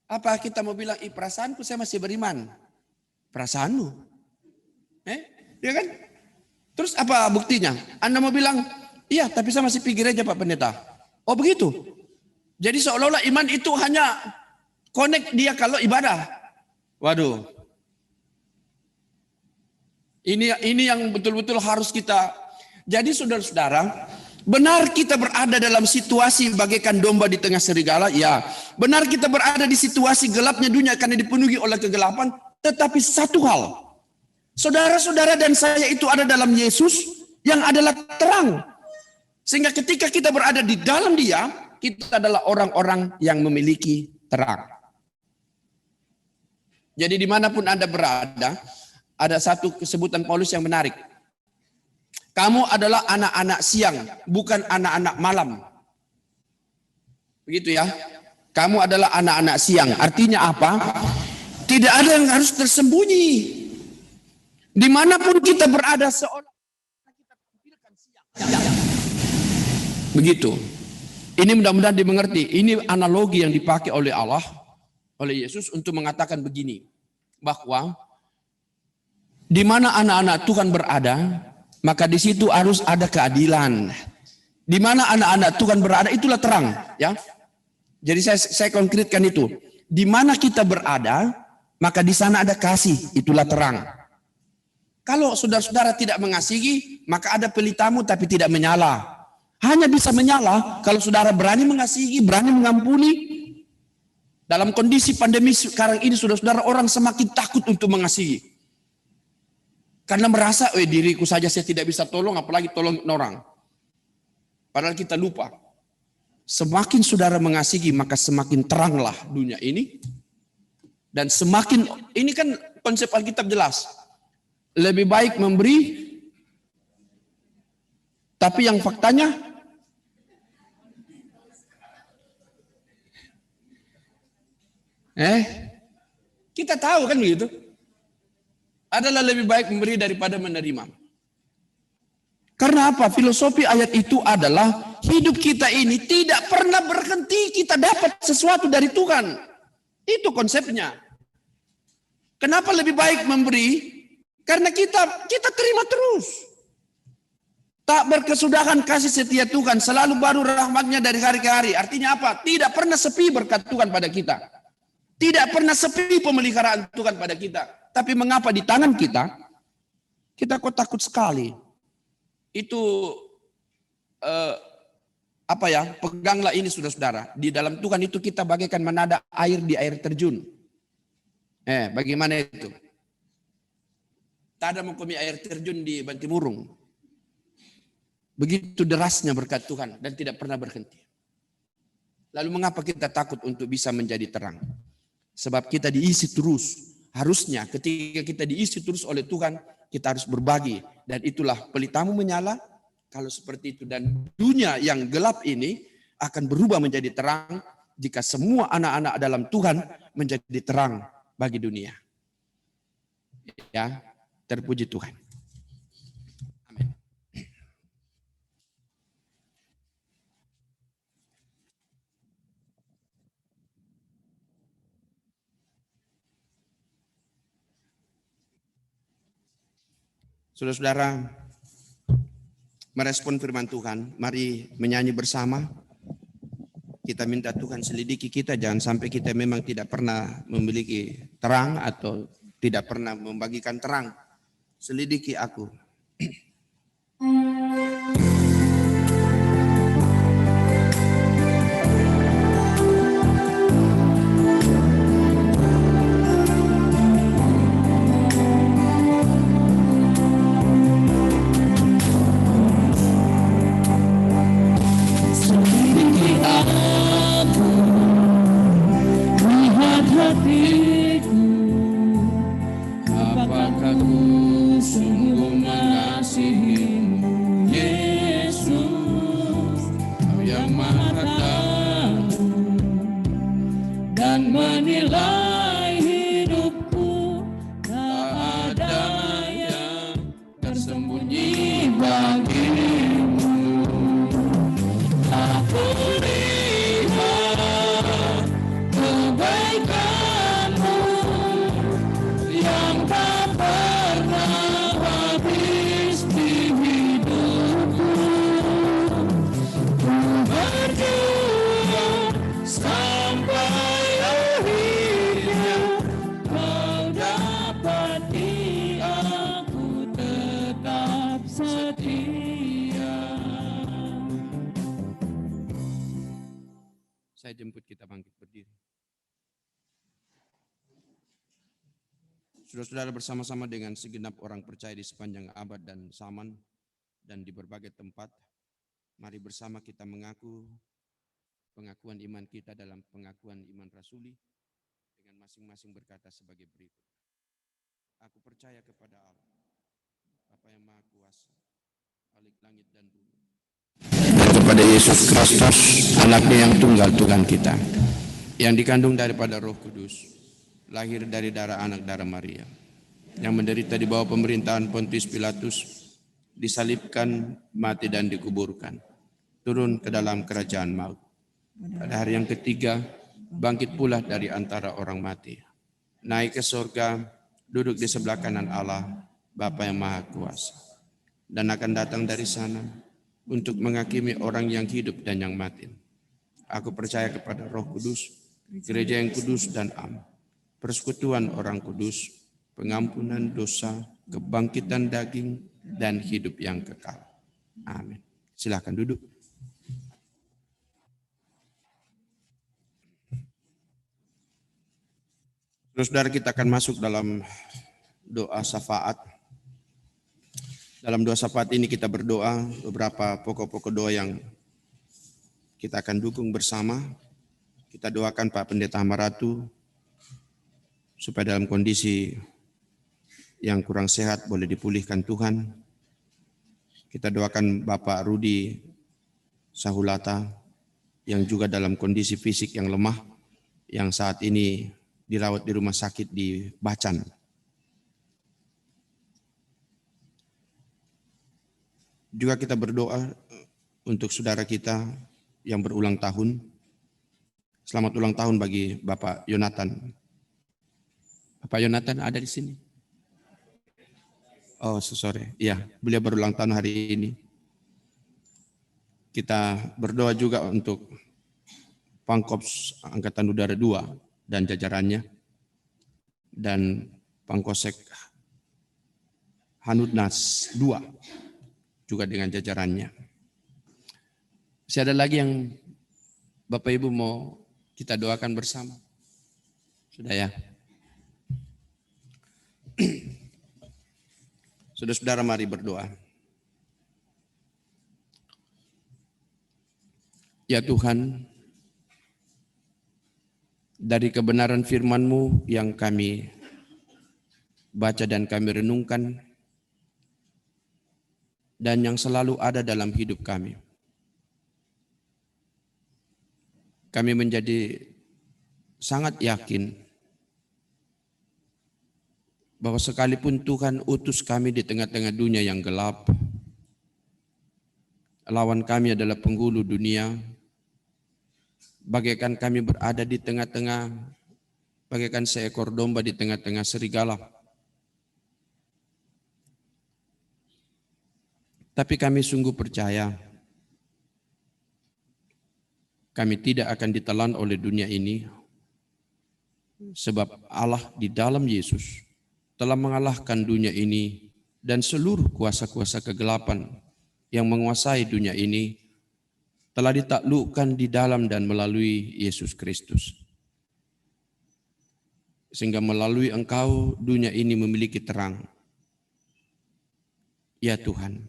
[SPEAKER 5] Apa kita mau bilang, perasaanku saya masih beriman? Perasaanmu? Ya kan? Terus apa buktinya? Anda mau bilang, iya tapi saya masih pikir aja Pak Pendeta. Oh begitu? Jadi seolah-olah iman itu hanya connect dia kalau ibadah. Waduh. Ini yang betul-betul harus kita. Jadi saudara-saudara, benar kita berada dalam situasi bagaikan domba di tengah serigala, ya. Benar kita berada di situasi gelapnya dunia karena dipenuhi oleh kegelapan, tetapi satu hal. Saudara-saudara dan saya itu ada dalam Yesus yang adalah terang. Sehingga ketika kita berada di dalam Dia, kita adalah orang-orang yang memiliki terang. Jadi dimanapun Anda berada, ada satu kesebutan Paulus yang menarik. Kamu adalah anak-anak siang, bukan anak-anak malam. Begitu ya. Kamu adalah anak-anak siang. Artinya apa? Tidak ada yang harus tersembunyi. Dimanapun kita berada, seolah kita tampilkan siang. Begitu. Ini mudah-mudahan dimengerti. Ini analogi yang dipakai oleh Allah, oleh Yesus untuk mengatakan begini. Bahwa di mana anak-anak Tuhan berada, maka di situ harus ada keadilan. Di mana anak-anak Tuhan berada, itulah terang, ya. Jadi saya konkretkan itu. Di mana kita berada, maka di sana ada kasih, itulah terang. Kalau saudara-saudara tidak mengasihi, maka ada pelitamu tapi tidak menyala. Hanya bisa menyala kalau saudara berani mengasihi, berani mengampuni. Dalam kondisi pandemi sekarang ini, saudara-saudara, orang semakin takut untuk mengasihi. Karena merasa, diriku saja saya tidak bisa tolong, apalagi tolong orang. Padahal kita lupa. Semakin saudara mengasihi, maka semakin teranglah dunia ini. Dan semakin, ini kan konsep Alkitab jelas. Lebih baik memberi, tapi yang faktanya, kita tahu kan begitu. Adalah lebih baik memberi daripada menerima. Karena apa? Filosofi ayat itu adalah hidup kita ini tidak pernah berhenti kita dapat sesuatu dari Tuhan. Itu konsepnya. Kenapa lebih baik memberi? Karena kita terima terus. Tak berkesudahan kasih setia Tuhan, selalu baru rahmatnya dari hari ke hari. Artinya apa? Tidak pernah sepi berkat Tuhan pada kita. Tidak pernah sepi pemeliharaan Tuhan pada kita. Tapi mengapa di tangan kita kok takut sekali? Itu peganglah ini saudara-saudara. Di dalam Tuhan itu kita bagaikan menada air di air terjun. Bagaimana itu? Tak ada mengkomi air terjun di Bantimurung. Begitu derasnya berkat Tuhan dan tidak pernah berhenti. Lalu mengapa kita takut untuk bisa menjadi terang? Sebab kita diisi terus harusnya ketika kita diisi terus oleh Tuhan, kita harus berbagi. Dan itulah pelitamu menyala, kalau seperti itu. Dan dunia yang gelap ini akan berubah menjadi terang jika semua anak-anak dalam Tuhan menjadi terang bagi dunia. Ya, terpuji Tuhan. Amin. Saudara-saudara, merespon firman Tuhan, mari menyanyi bersama. Kita minta Tuhan selidiki kita, jangan sampai kita memang tidak pernah memiliki terang atau tidak pernah membagikan terang. Selidiki aku.
[SPEAKER 3] Apakah ku sungguh mengasihimu, Yesus, Kau yang Maha Tahu dan menilai hidupku, tak ada yang tersembunyi bagimu. Aku lihat kebaikanmu yang tak pernah habis di hidupku. Ku berjuang sampai akhirnya, Kau dapati aku tetap setia.
[SPEAKER 5] Saya jemput kita bangkit berdiri. Saudara-saudara, bersama-sama dengan segenap orang percaya di sepanjang abad dan zaman dan di berbagai tempat, mari bersama kita mengaku pengakuan iman kita dalam pengakuan iman rasuli dengan masing-masing berkata sebagai berikut. Aku percaya kepada Allah, Bapa yang Maha Kuasa, Khalik langit dan bumi, dan kepada Yesus Kristus, anaknya yang tunggal Tuhan kita, yang dikandung daripada Roh Kudus, lahir dari darah anak darah Maria, yang menderita di bawah pemerintahan Pontius Pilatus, disalibkan, mati dan dikuburkan, turun ke dalam kerajaan maut. Pada hari yang ketiga, bangkit pula dari antara orang mati, naik ke surga, duduk di sebelah kanan Allah, Bapa yang Maha Kuasa, dan akan datang dari sana untuk menghakimi orang yang hidup dan yang mati. Aku percaya kepada Roh Kudus, gereja yang kudus dan am, persekutuan orang kudus, pengampunan dosa, kebangkitan daging, dan hidup yang kekal. Amin. Silakan duduk. Saudara, kita akan masuk dalam doa syafaat. Dalam doa syafaat ini kita berdoa beberapa pokok-pokok doa yang kita akan dukung bersama. Kita doakan Pak Pendeta Hamaratu supaya dalam kondisi yang kurang sehat boleh dipulihkan Tuhan. Kita doakan Bapak Rudi Sahulata yang juga dalam kondisi fisik yang lemah, yang saat ini dirawat di rumah sakit di Bacan. Juga kita berdoa untuk saudara kita yang berulang tahun. Selamat ulang tahun bagi Bapak Yonatan. Bapak Yonatan ada di sini? Oh, sore. Iya, beliau berulang tahun hari ini. Kita berdoa juga untuk Pangkops Angkatan Udara 2 dan jajarannya, dan Pangkosek Hanudnas 2 juga dengan jajarannya. Masih ada lagi yang Bapak Ibu mau kita doakan bersama? Sudah ya? Saudara-saudara, mari berdoa. Ya Tuhan, dari kebenaran firman-Mu yang kami baca dan kami renungkan, dan yang selalu ada dalam hidup kami. Kami menjadi sangat yakin bahwa sekalipun Tuhan utus kami di tengah-tengah dunia yang gelap, lawan kami adalah penghulu dunia, bagaikan kami berada di tengah-tengah, bagaikan seekor domba di tengah-tengah serigala. Tapi kami sungguh percaya kami tidak akan ditelan oleh dunia ini, sebab Allah di dalam Yesus telah mengalahkan dunia ini dan seluruh kuasa-kuasa kegelapan yang menguasai dunia ini telah ditaklukkan di dalam dan melalui Yesus Kristus. Sehingga melalui Engkau dunia ini memiliki terang. Ya Tuhan,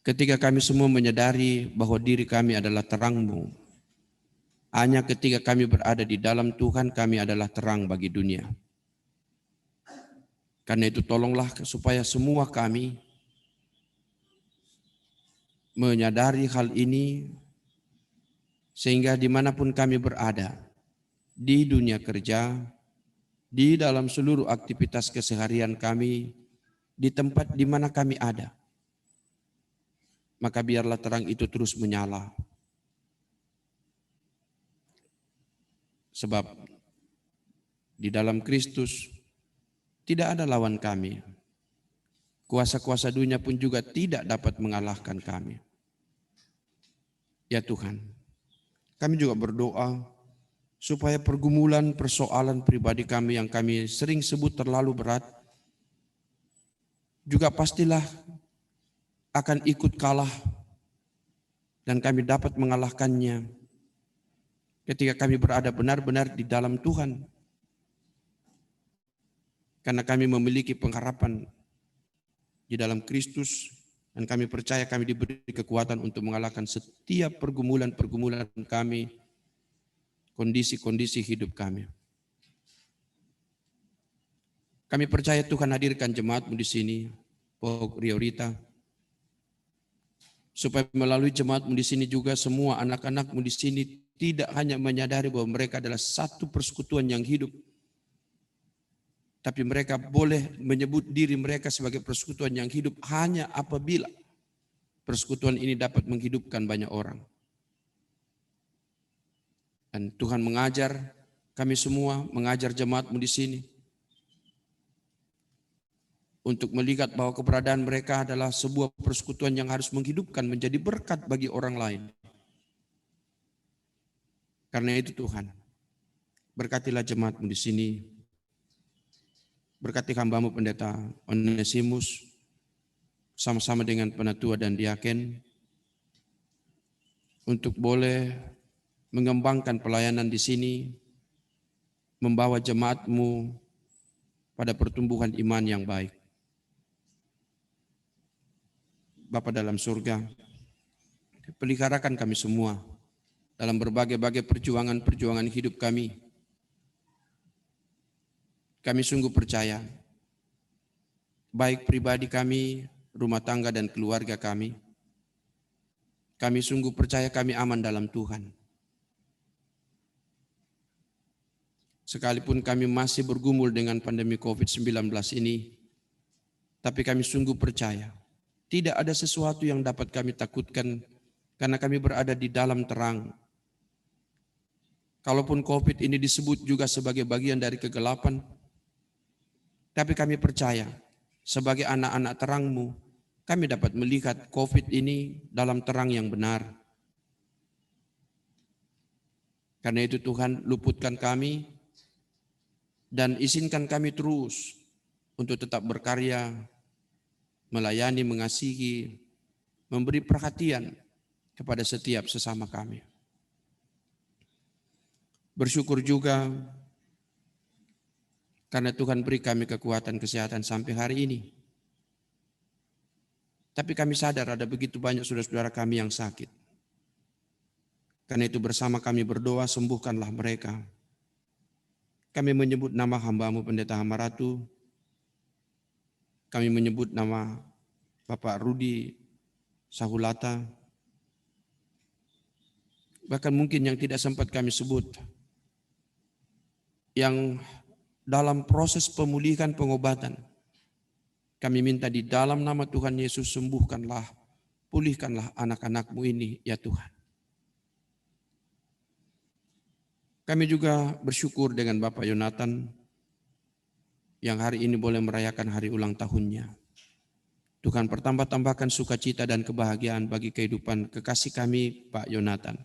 [SPEAKER 5] ketika kami semua menyadari bahwa diri kami adalah terang-Mu, hanya ketika kami berada di dalam Tuhan kami adalah terang bagi dunia. Karena itu tolonglah supaya semua kami menyadari hal ini, sehingga dimanapun kami berada, di dunia kerja, di dalam seluruh aktivitas keseharian kami, di tempat di mana kami ada, maka biarlah terang itu terus menyala. Sebab di dalam Kristus tidak ada lawan kami. Kuasa-kuasa dunia pun juga tidak dapat mengalahkan kami. Ya Tuhan, kami juga berdoa supaya pergumulan persoalan pribadi kami yang kami sering sebut terlalu berat, juga pastilah akan ikut kalah dan kami dapat mengalahkannya ketika kami berada benar-benar di dalam Tuhan. Karena kami memiliki pengharapan di dalam Kristus dan kami percaya kami diberi kekuatan untuk mengalahkan setiap pergumulan-pergumulan kami, kondisi-kondisi hidup kami. Kami percaya Tuhan hadirkan jemaat-Mu di sini, Pok Riorita, supaya melalui jemaat-Mu di sini juga semua anak-anak-Mu di sini tidak hanya menyadari bahwa mereka adalah satu persekutuan yang hidup, tapi mereka boleh menyebut diri mereka sebagai persekutuan yang hidup hanya apabila persekutuan ini dapat menghidupkan banyak orang. Dan Tuhan mengajar kami semua, mengajar jemaat-Mu di sini untuk melihat bahwa keberadaan mereka adalah sebuah persekutuan yang harus menghidupkan, menjadi berkat bagi orang lain. Karena itu Tuhan, berkatilah jemaat-Mu di sini, berkati hamba-Mu Pendeta Onesimus, sama-sama dengan penatua dan diaken, untuk boleh mengembangkan pelayanan di sini, membawa jemaat-Mu pada pertumbuhan iman yang baik. Bapa dalam surga, peliharakan kami semua dalam berbagai-bagai perjuangan-perjuangan hidup kami. Kami sungguh percaya, baik pribadi kami, rumah tangga dan keluarga kami sungguh percaya kami aman dalam Tuhan. Sekalipun kami masih bergumul dengan pandemi COVID-19 ini, tapi kami sungguh percaya, tidak ada sesuatu yang dapat kami takutkan karena kami berada di dalam terang. Kalaupun COVID ini disebut juga sebagai bagian dari kegelapan, tapi kami percaya sebagai anak-anak terang-Mu, kami dapat melihat COVID ini dalam terang yang benar. Karena itu Tuhan, luputkan kami dan izinkan kami terus untuk tetap berkarya, melayani, mengasihi, memberi perhatian kepada setiap sesama kami. Bersyukur juga karena Tuhan beri kami kekuatan kesehatan sampai hari ini. Tapi kami sadar ada begitu banyak saudara-saudara kami yang sakit. Karena itu bersama kami berdoa, sembuhkanlah mereka. kami menyebut nama hamba-Mu Pendeta Hamaratu, kami menyebut nama Bapak Rudi Sahulata, bahkan mungkin yang tidak sempat kami sebut, yang dalam proses pemulihan pengobatan, kami minta di dalam nama Tuhan Yesus, sembuhkanlah, pulihkanlah anak-anak-Mu ini ya Tuhan. Kami juga bersyukur dengan Bapak Yonatan yang hari ini boleh merayakan hari ulang tahunnya. Tuhan pertambah-tambahkan sukacita dan kebahagiaan bagi kehidupan kekasih kami Pak Yonatan.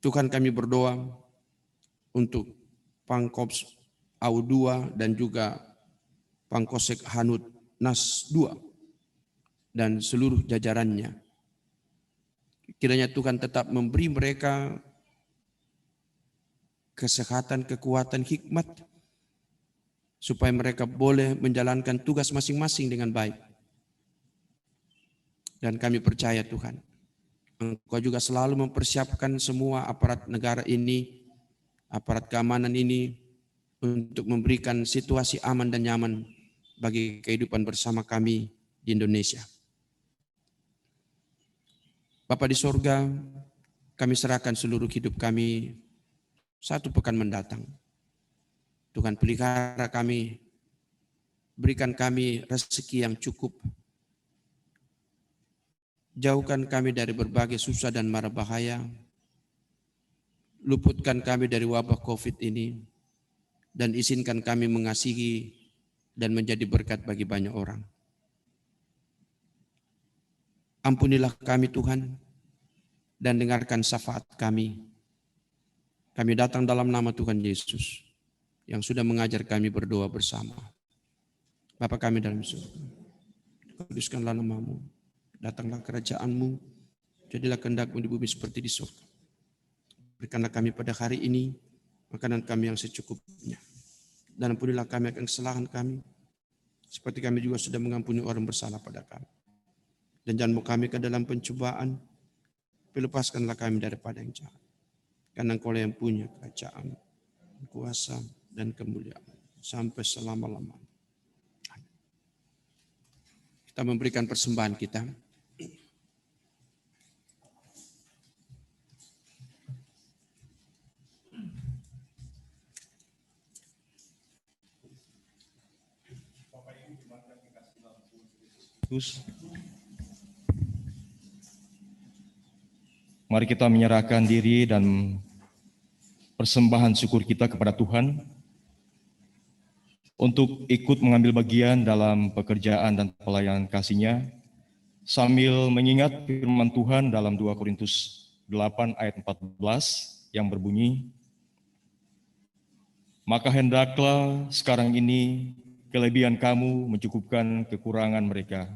[SPEAKER 5] Tuhan kami berdoa untuk Pangkops AU2 dan juga Pangkosek Hanut Nas 2 dan seluruh jajarannya. Kiranya Tuhan tetap memberi mereka kesehatan, kekuatan, hikmat, supaya mereka boleh menjalankan tugas masing-masing dengan baik. Dan kami percaya Tuhan, Engkau juga selalu mempersiapkan semua aparat negara ini, aparat keamanan ini, untuk memberikan situasi aman dan nyaman bagi kehidupan bersama kami di Indonesia. Bapa di sorga, kami serahkan seluruh hidup kami 1 pekan mendatang. Tuhan pelihara kami, berikan kami rezeki yang cukup. Jauhkan kami dari berbagai susah dan mara bahaya. Luputkan kami dari wabah COVID ini. Dan izinkan kami mengasihi dan menjadi berkat bagi banyak orang. Ampunilah kami Tuhan dan dengarkan syafaat kami. Kami datang dalam nama Tuhan Yesus yang sudah mengajar kami berdoa bersama. Bapa kami dalam surga, kuduskanlah nama-Mu, datanglah kerajaan-Mu, jadilah kehendak-Mu di bumi seperti di surga. Berikanlah kami pada hari ini makanan kami yang secukupnya. Dan ampunilah kami akan kesalahan kami, seperti kami juga sudah mengampuni orang bersalah pada kami. Dan jangan bawa kami ke dalam pencobaan, tapi lepaskanlah kami daripada yang jahat. Karena Engkau yang punya kerajaan, kuasa, dan kemuliaan sampai selama-lamanya. Kita memberikan persembahan kita.
[SPEAKER 1] Mari kita menyerahkan diri dan persembahan syukur kita kepada Tuhan untuk ikut mengambil bagian dalam pekerjaan dan pelayanan kasih-Nya sambil mengingat firman Tuhan dalam 2 Korintus 8 ayat 14 yang berbunyi, maka hendaklah sekarang ini kelebihan kamu mencukupkan kekurangan mereka,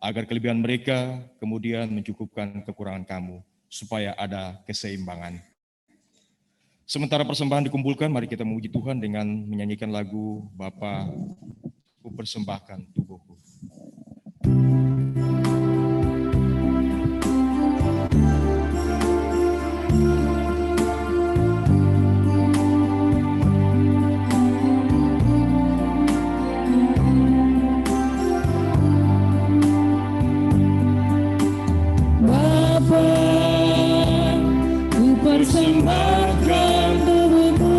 [SPEAKER 1] agar kelebihan mereka kemudian mencukupkan kekurangan kamu, supaya ada keseimbangan. Sementara persembahan dikumpulkan, mari kita memuji Tuhan dengan menyanyikan lagu Bapa, ku persembahkan tubuhku.
[SPEAKER 3] Persembahkan tubuhku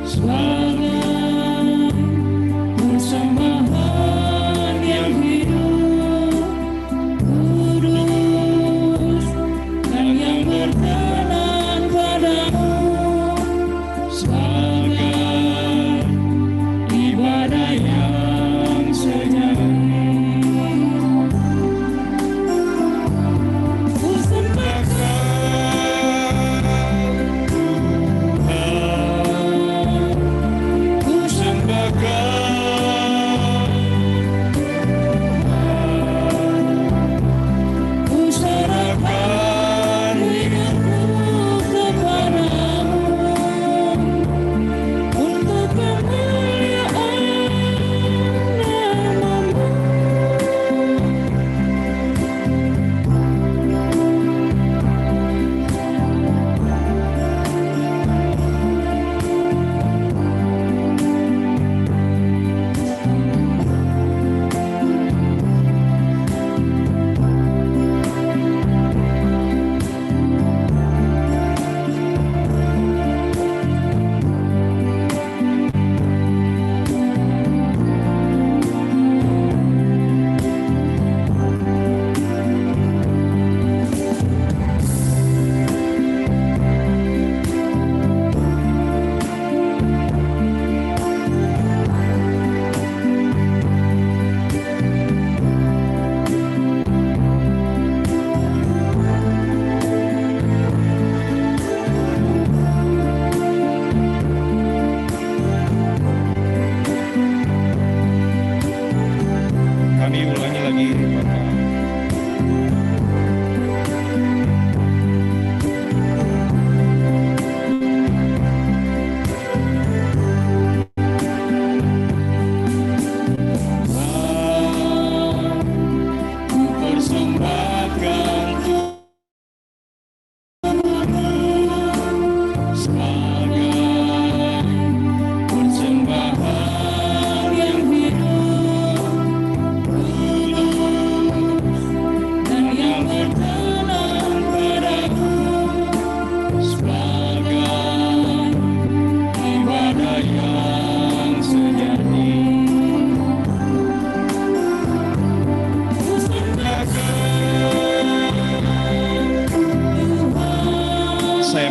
[SPEAKER 3] sebagai persembahan yang hidup.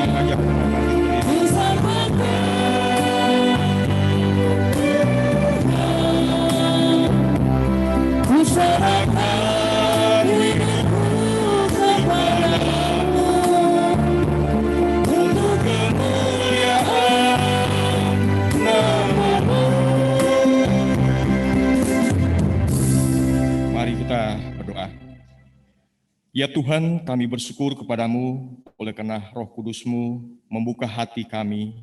[SPEAKER 1] mengajak untuk kemuliaan nama-Mu. Mari kita berdoa. Ya Tuhan, kami bersyukur kepadamu oleh karena Roh Kudus-Mu membuka hati kami,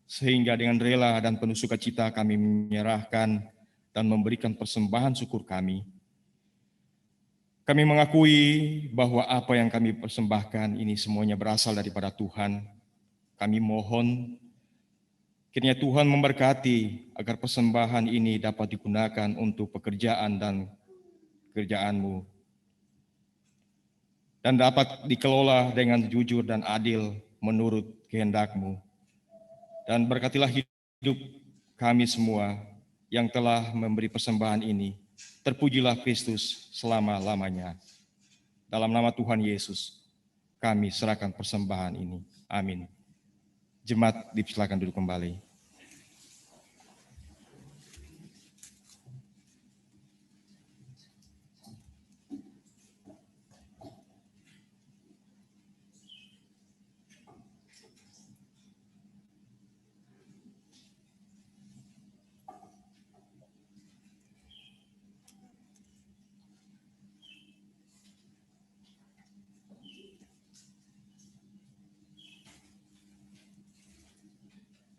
[SPEAKER 1] sehingga dengan rela dan penuh sukacita kami menyerahkan dan memberikan persembahan syukur kami. Kami mengakui bahwa apa yang kami persembahkan ini semuanya berasal daripada Tuhan. Kami mohon kiranya Tuhan memberkati agar persembahan ini dapat digunakan untuk pekerjaan dan kerjaan-Mu, dan dapat dikelola dengan jujur dan adil menurut kehendak-Mu. Dan berkatilah hidup kami semua yang telah memberi persembahan ini. Terpujilah Kristus selama-lamanya. Dalam nama Tuhan Yesus, kami serahkan persembahan ini. Amin. Jemaat dipersilakan duduk kembali.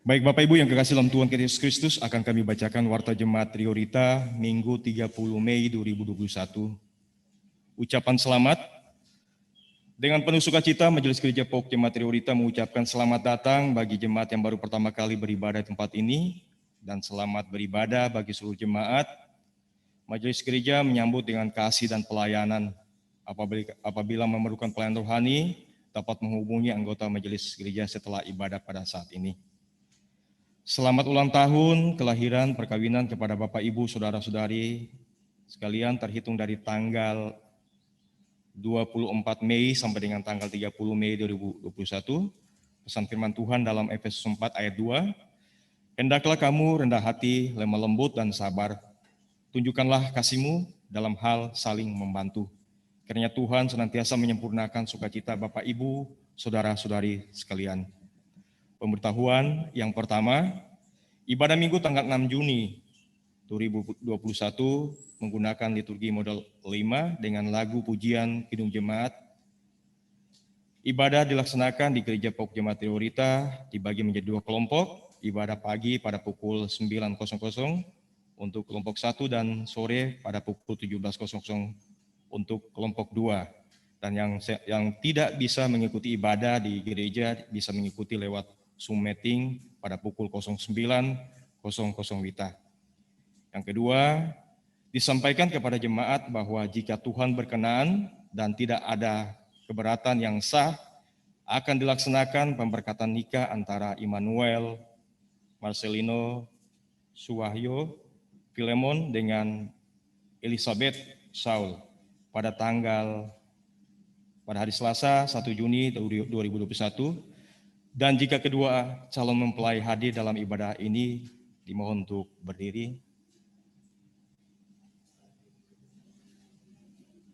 [SPEAKER 1] Baik Bapak Ibu yang kekasih dalam Tuhan Yesus Kristus, akan kami bacakan Warta Jemaat Triorita Minggu 30 Mei 2021. Ucapan selamat. Dengan penuh sukacita, Majelis Gereja POK Jemaat Triorita mengucapkan selamat datang bagi jemaat yang baru pertama kali beribadah di tempat ini, dan selamat beribadah bagi seluruh jemaat. Majelis Gereja menyambut dengan kasih dan pelayanan. Apabila memerlukan pelayanan rohani, dapat menghubungi anggota Majelis Gereja setelah ibadah pada saat ini. Selamat ulang tahun, kelahiran, perkawinan kepada Bapak, Ibu, Saudara-saudari sekalian terhitung dari tanggal 24 Mei sampai dengan tanggal 30 Mei 2021. Pesan firman Tuhan dalam Efesus 4 ayat 2. Hendaklah kamu rendah hati, lemah lembut dan sabar. Tunjukkanlah kasih-Mu dalam hal saling membantu. Kiranya Tuhan senantiasa menyempurnakan sukacita Bapak, Ibu, Saudara-saudari sekalian. Pemberitahuan yang pertama, ibadah Minggu tanggal 6 Juni 2021 menggunakan liturgi model 5 dengan lagu pujian Kidung Jemaat. Ibadah dilaksanakan di Gereja POK Jemaat Triorita dibagi menjadi 2 kelompok. Ibadah pagi pada pukul 9.00 untuk kelompok 1 dan sore pada pukul 17.00 untuk kelompok 2. Dan yang tidak bisa mengikuti ibadah di gereja bisa mengikuti lewat Zoom meeting pada pukul 09.00 WITA. Yang kedua, disampaikan kepada jemaat bahwa jika Tuhan berkenan dan tidak ada keberatan yang sah, akan dilaksanakan pemberkatan nikah antara Immanuel, Marcelino, Suwahyo, Filemon dengan Elizabeth Saul pada hari Selasa 1 Juni 2021. Dan jika kedua calon mempelai hadir dalam ibadah ini, dimohon untuk berdiri.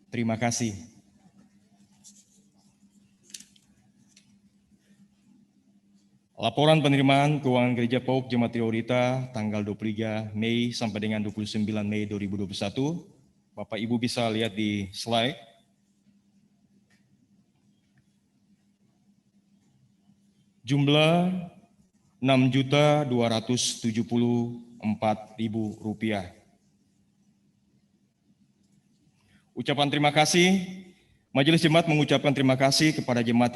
[SPEAKER 1] Terima kasih. Laporan penerimaan keuangan Gereja POK Jemaat Triorita tanggal 23 Mei sampai dengan 29 Mei 2021. Bapak Ibu bisa lihat di slide. Jumlah Rp6.274.000. Ucapan terima kasih. Majelis Jemaat mengucapkan terima kasih kepada jemaat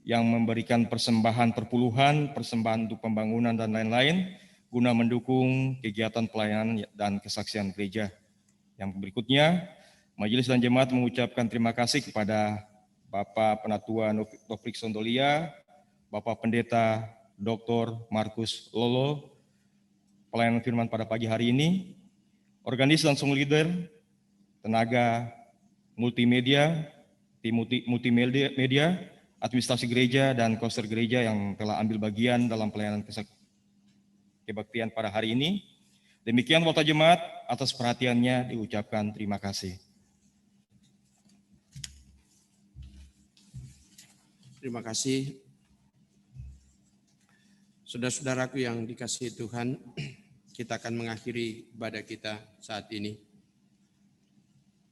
[SPEAKER 1] yang memberikan persembahan perpuluhan, persembahan untuk pembangunan dan lain-lain guna mendukung kegiatan pelayanan dan kesaksian gereja. Yang berikutnya, Majelis dan jemaat mengucapkan terima kasih kepada Bapak Penatua Taufik Sondolia, Bapak Pendeta Dr. Markus Lolo, pelayanan firman pada pagi hari ini, organis dan song leader, tenaga multimedia, tim multimedia, administrasi gereja, dan koster gereja yang telah ambil bagian dalam pelayanan kebaktian pada hari ini. Demikian Wakil Jemaat, atas perhatiannya diucapkan terima kasih.
[SPEAKER 5] Terima kasih. Saudara-saudaraku yang dikasihi Tuhan, kita akan mengakhiri ibadah kita saat ini.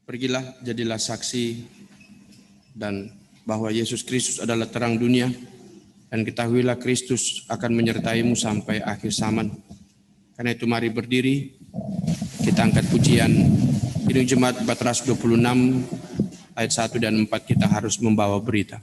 [SPEAKER 5] Pergilah, jadilah saksi dan bahwa Yesus Kristus adalah terang dunia, dan ketahuilah Kristus akan menyertaimu sampai akhir zaman. Karena itu mari berdiri, kita angkat pujian Kidung Jemaat 426 ayat 1 dan 4, kita harus membawa berita.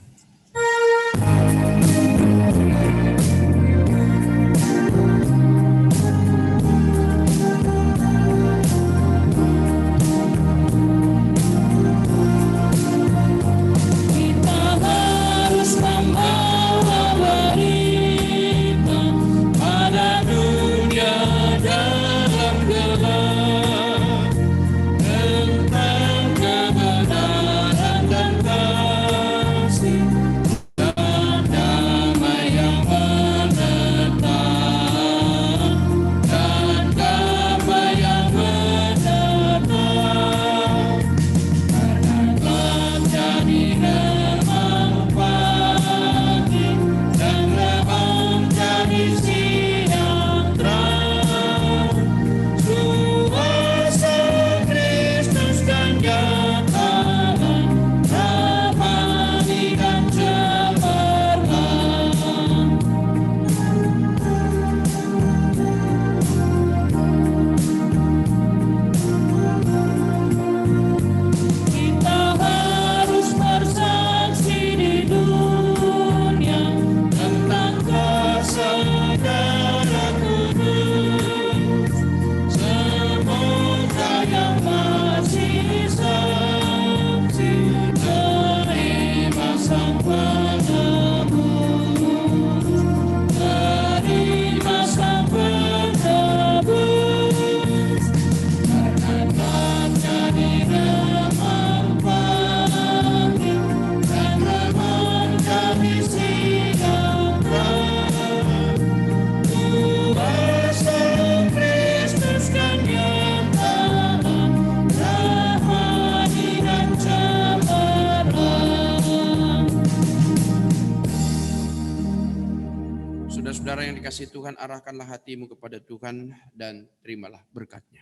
[SPEAKER 5] Saudara yang dikasihi Tuhan, arahkanlah hatimu kepada Tuhan dan terimalah berkat-Nya.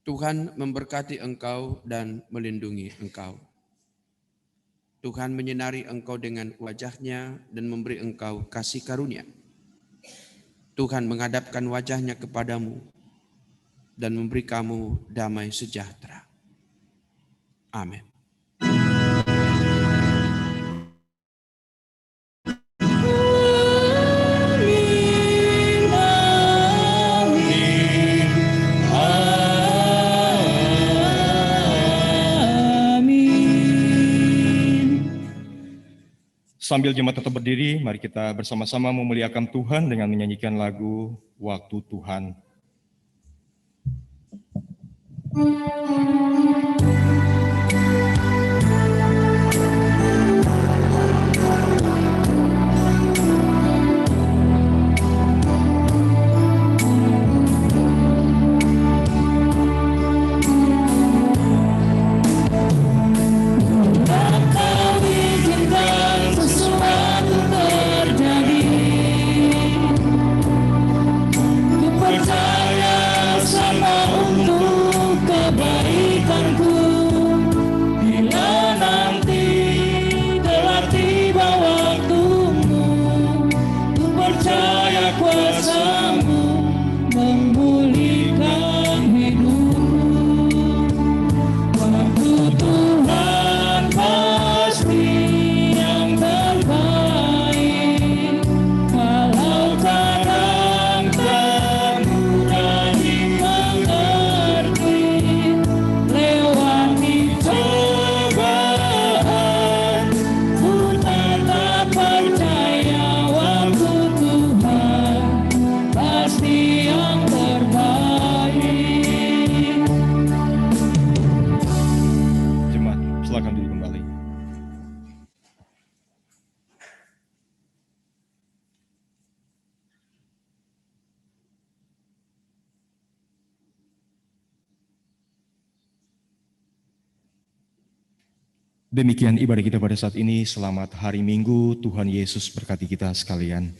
[SPEAKER 5] Tuhan memberkati engkau dan melindungi engkau. Tuhan menyinari engkau dengan wajah-Nya dan memberi engkau kasih karunia. Tuhan menghadapkan wajah-Nya kepadamu dan memberi kamu damai sejahtera. Amin.
[SPEAKER 1] Sambil jemaat tetap berdiri, mari kita bersama-sama memuliakan Tuhan dengan menyanyikan lagu Waktu Tuhan.
[SPEAKER 3] Percaya sama untuk kebaikan
[SPEAKER 1] Demikian ibadah kita pada saat ini. Selamat hari Minggu. Tuhan Yesus berkati kita sekalian.